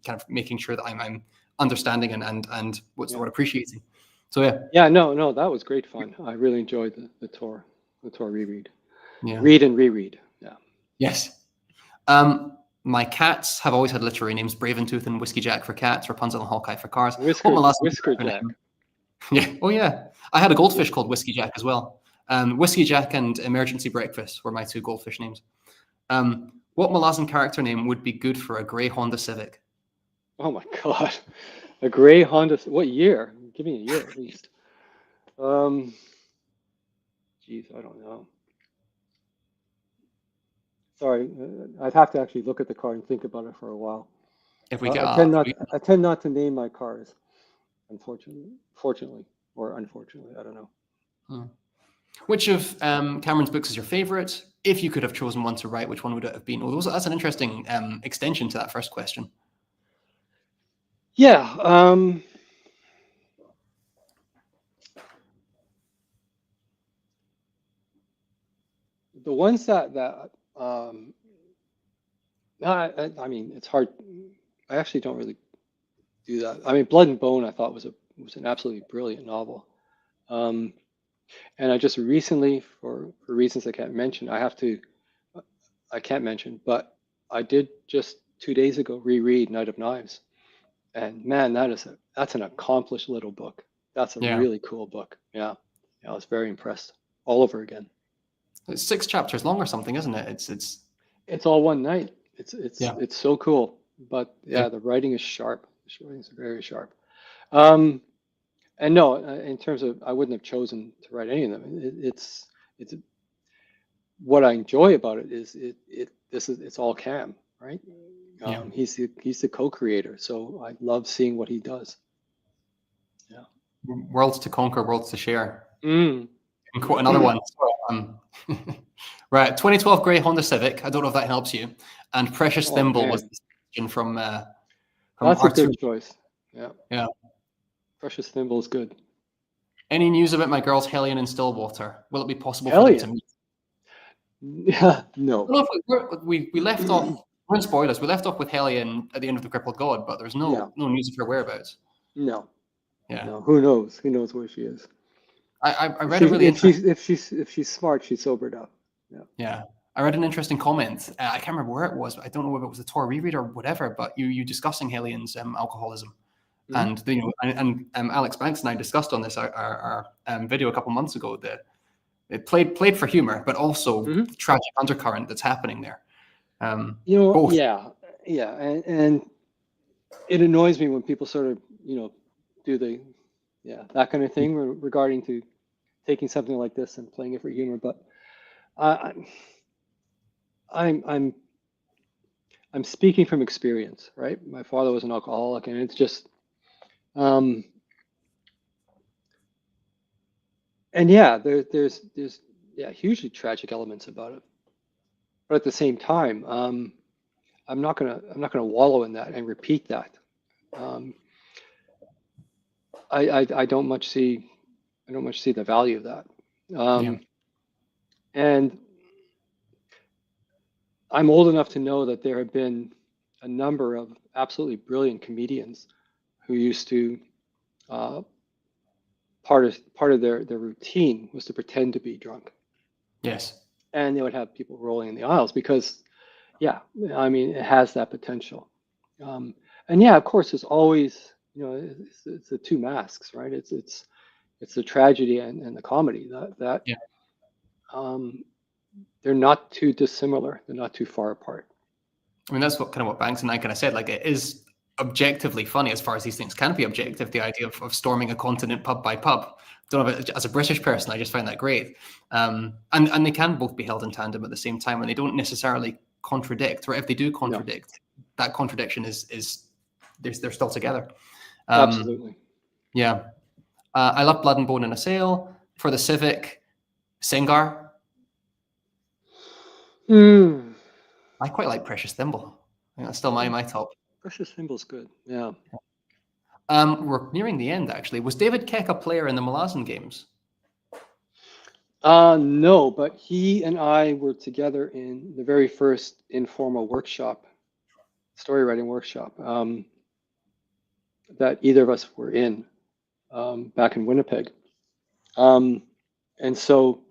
kind of making sure that I'm understanding and what's the word, appreciating. So no, that was great fun. I really enjoyed the Tor reread. Yeah. Read and reread. Yeah. Yes. My cats have always had literary names: Braventooth and Whiskey Jack for cats, Rapunzel and Hawkeye for cars. Whisker Jack. Yeah. Oh yeah. I had a goldfish called Whiskey Jack as well. Whiskey Jack and Emergency Breakfast were my two goldfish names. What Malazan character name would be good for a grey Honda Civic? Oh my God. A gray Honda. What year? Give me a year at least. Geez, I don't know. Sorry, I'd have to actually look at the car and think about it for a while. If we get I tend not to name my cars, unfortunately, fortunately or unfortunately, I don't know. Which of Cameron's books is your favorite? If you could have chosen one to write, which one would it have been? Well, that's an interesting extension to that first question. Yeah. The ones that I mean, it's hard. I actually don't really do that. I mean, Blood and Bone, I thought was an absolutely brilliant novel. And I just recently, for reasons I can't mention, I can't mention, but I did just 2 days ago reread Night of Knives, and man, that's an accomplished little book. That's a really cool book. Yeah, I was very impressed all over again. It's 6 chapters long or something, isn't it? It's all one night. It's so cool. But yeah, the writing is sharp. The writing is very sharp. And no, in terms of, I wouldn't have chosen to write any of them. It's what I enjoy about it is it's all Cam, right? He's the co-creator, so I love seeing what he does. Yeah. Worlds to conquer, worlds to share. Mm. And quote another one. Right, 2012 grey Honda Civic. I don't know if that helps you. And Precious Thimble was the suggestion from That's a good choice. Yeah. Yeah. Precious Thimble is good. Any news about my girls Hellion and Stillwater? Will it be possible Hellion? for them to meet? Yeah, no. We left off. We're in spoilers. We left off with Hellion at the end of the Crippled God, but there's no news of her whereabouts. No. Yeah. No. Who knows? Who knows where she is? I read a really if she's smart, she's sobered up. Yeah. Yeah. I read an interesting comment. I can't remember where it was. I don't know if it was a Tor reread or whatever. But you discussing Hellion's alcoholism, and and Alex Banks and I discussed on this our video a couple months ago that it played for humor, but also the tragic undercurrent that's happening there. Both. Yeah, and it annoys me when people sort of do that kind of thing regarding to taking something like this and playing it for humor. But I'm speaking from experience, right? My father was an alcoholic, and it's just and there's hugely tragic elements about it. But at the same time, I'm not gonna wallow in that and repeat that. I don't much see the value of that. And I'm old enough to know that there have been a number of absolutely brilliant comedians who used to part of their routine was to pretend to be drunk. Yes. And they would have people rolling in the aisles because, I mean, it has that potential. And of course, there's always, it's the two masks, right? It's the tragedy and the comedy that they're not too dissimilar. They're not too far apart. I mean, that's what Banks and I kind of said. Like, it is objectively funny as far as these things can be objective. The idea of storming a continent pub by pub. Don't know, as a British person, I just find that great. And they can both be held in tandem at the same time, and they don't necessarily contradict. Or if they do contradict, that contradiction is they're still together. Absolutely. Yeah. I love Blood and Bone in a Sale. For the Civic, Singar. I quite like Precious Thimble. I think that's still my top. Precious Thimble's good. Yeah. We're nearing the end, actually. Was David Keck a player in the Malazan games? No, but he and I were together in the very first informal workshop, story writing workshop, that either of us were in back in Winnipeg. And so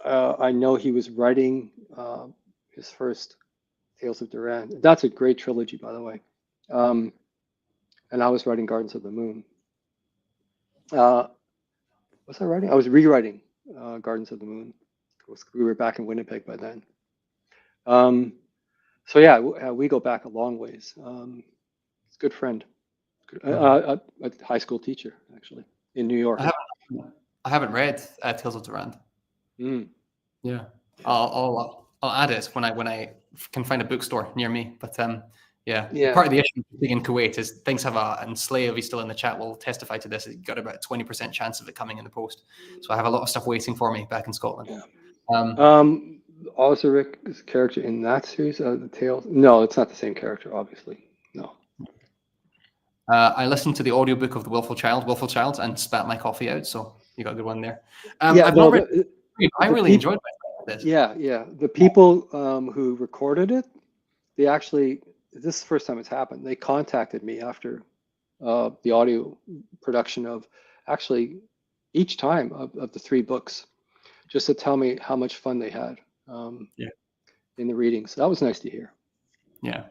I know he was writing his first Tales of Duran. That's a great trilogy, by the way. And I was writing Gardens of the Moon. Was I writing? I was rewriting Gardens of the Moon. We were back in Winnipeg by then. So we go back a long ways. He's a good friend. A high school teacher, actually, in New York. I haven't read Tales of Durand. Mm. Yeah, I'll add it when I can find a bookstore near me. But yeah, Yeah. part of the issue in Kuwait is things have and Slay, if he's still in the chat, will testify to this. It's got about a 20% chance of it coming in the post. So I have a lot of stuff waiting for me back in Scotland. Yeah. Osiric's character in that series, the Tales. No, it's not the same character, obviously. No. I listened to the audiobook of the Wilful Child, and spat my coffee out. So you got a good one there. Yeah, I've no, not read. I really enjoyed this. Yeah. The people who recorded it, they actually, this is the first time it's happened. They contacted me after the audio production of actually each time of the 3 books, just to tell me how much fun they had in the readings. So that was nice to hear. Yeah.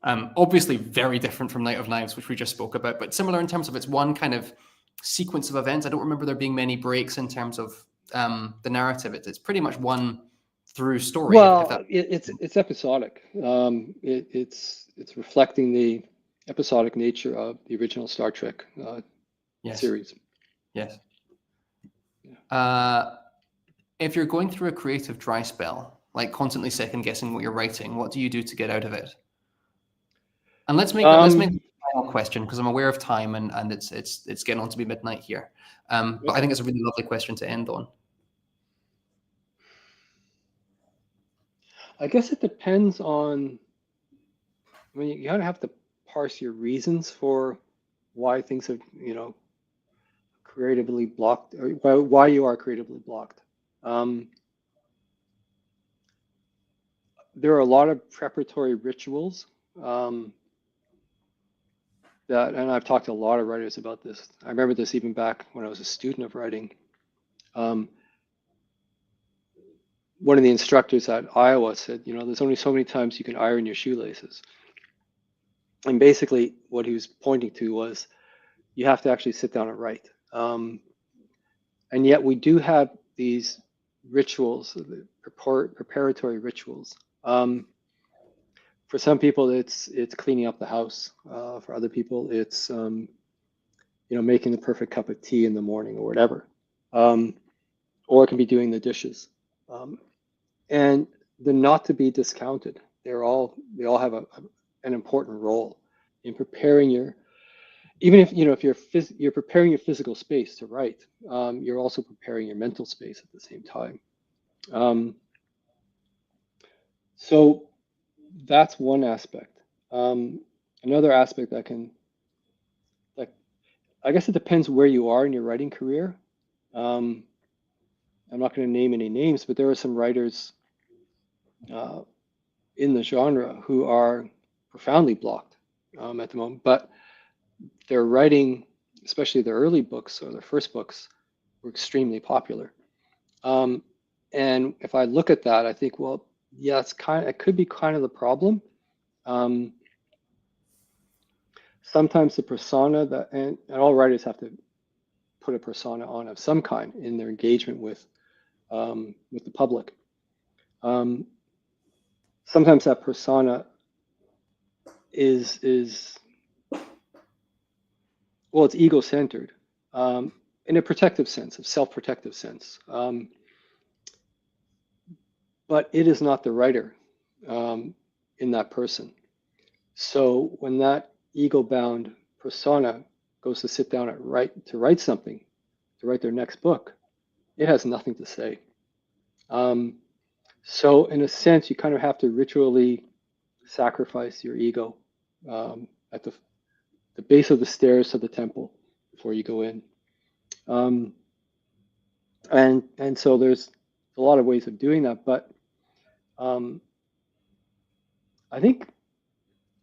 Obviously very different from Night of Knives, which we just spoke about, but similar in terms of its one kind of sequence of events. I don't remember there being many breaks in terms of the narrative. It's pretty much one through story. Well, it's episodic. It's reflecting the episodic nature of the original Star Trek series. Yes. If you're going through a creative dry spell, like constantly second guessing what you're writing, what do you do to get out of it? And let's make the final question, because I'm aware of time and it's getting on to be midnight here. But I think it's a really lovely question to end on. I guess it depends on. I mean, you kind of have to parse your reasons for why things have, creatively blocked, or why you are creatively blocked. There are a lot of preparatory rituals that, and I've talked to a lot of writers about this. I remember this even back when I was a student of writing. One of the instructors at Iowa said, there's only so many times you can iron your shoelaces. And basically what he was pointing to was you have to actually sit down and write. And yet we do have these rituals, the preparatory rituals. For some people, it's cleaning up the house. For other people, it's making the perfect cup of tea in the morning or whatever. Or it can be doing the dishes. And they're not to be discounted. They all have an important role in preparing even if you're preparing your physical space to write, you're also preparing your mental space at the same time. So that's one aspect. Another aspect that can, I guess it depends where you are in your writing career. I'm not going to name any names, but there are some writers in the genre who are profoundly blocked at the moment, but their writing, especially their early books or their first books, were extremely popular. And if I look at that, I think, well, yeah, it could be kind of the problem. Sometimes the persona and all writers have to put a persona on of some kind in their engagement with the public. Sometimes that persona is well, it's ego-centered in a protective sense, a self-protective sense. But it is not the writer in that person. So when that ego-bound persona goes to sit down to write something, to write their next book, it has nothing to say. So in a sense, you kind of have to ritually sacrifice your ego at the base of the stairs to the temple before you go in. And so there's a lot of ways of doing that, but I think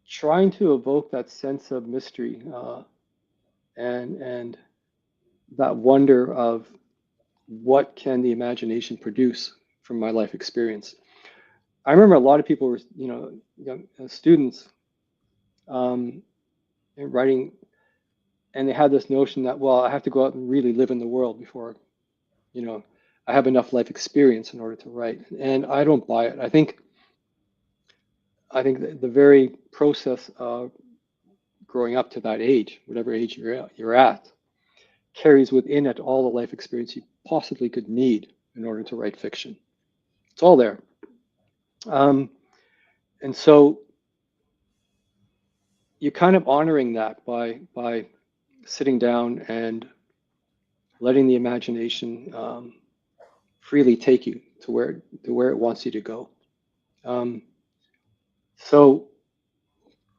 trying to evoke that sense of mystery and that wonder of what can the imagination produce from my life experience. I remember a lot of people were, young students writing, and they had this notion that, well, I have to go out and really live in the world before, I have enough life experience in order to write. And I don't buy it. I think the very process of growing up to that age, whatever age you're at, carries within it all the life experience you possibly could need in order to write fiction. It's all there. And so you're kind of honoring that by sitting down and letting the imagination freely take you to where it wants you to go. So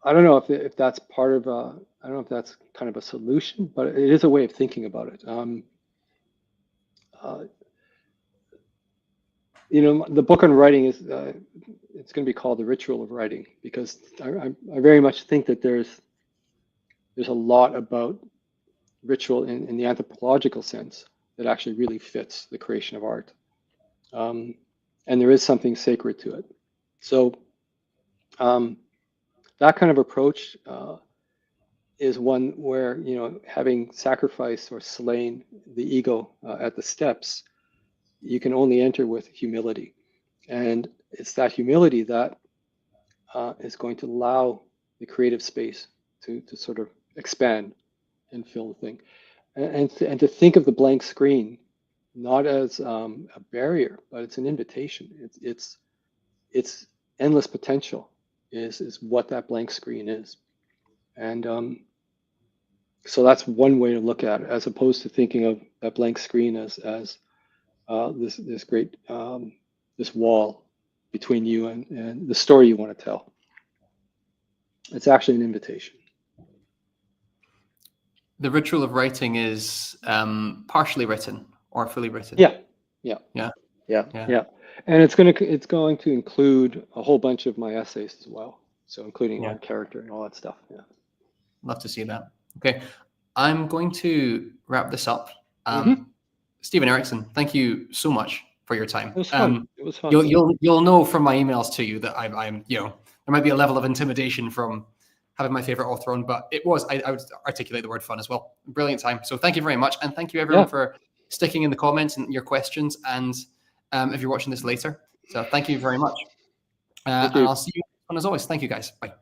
I don't know if that's part of I don't know if that's kind of a solution, but it is a way of thinking about it. You know, the book on writing is it's going to be called The Ritual of Writing, because I very much think that there's a lot about ritual in the anthropological sense that actually really fits the creation of art. And there is something sacred to it. So that kind of approach is one where, you know, having sacrificed or slain the ego at the steps, you can only enter with humility. And it's that humility that is going to allow the creative space to sort of expand and fill the thing. And to think of the blank screen not as a barrier, but it's an invitation. It's endless potential is what that blank screen is. And so that's one way to look at it, as opposed to thinking of that blank screen as this great this wall between you and the story you want to tell. It's actually an invitation. The ritual of writing is partially written or fully written. Yeah. And it's going to include a whole bunch of my essays as well. So including on character and all that stuff. Yeah. Love to see that. Okay, I'm going to wrap this up. Steven Erikson, thank you so much for your time. It was fun. It was fun. You'll know from my emails to you that I'm you know, there might be a level of intimidation from having my favorite author on, but it was, I would articulate the word fun as well. Brilliant time. So thank you very much. And thank you everyone for sticking in the comments and your questions. And if you're watching this later, so thank you very much. And I'll see you as always. Thank you guys. Bye.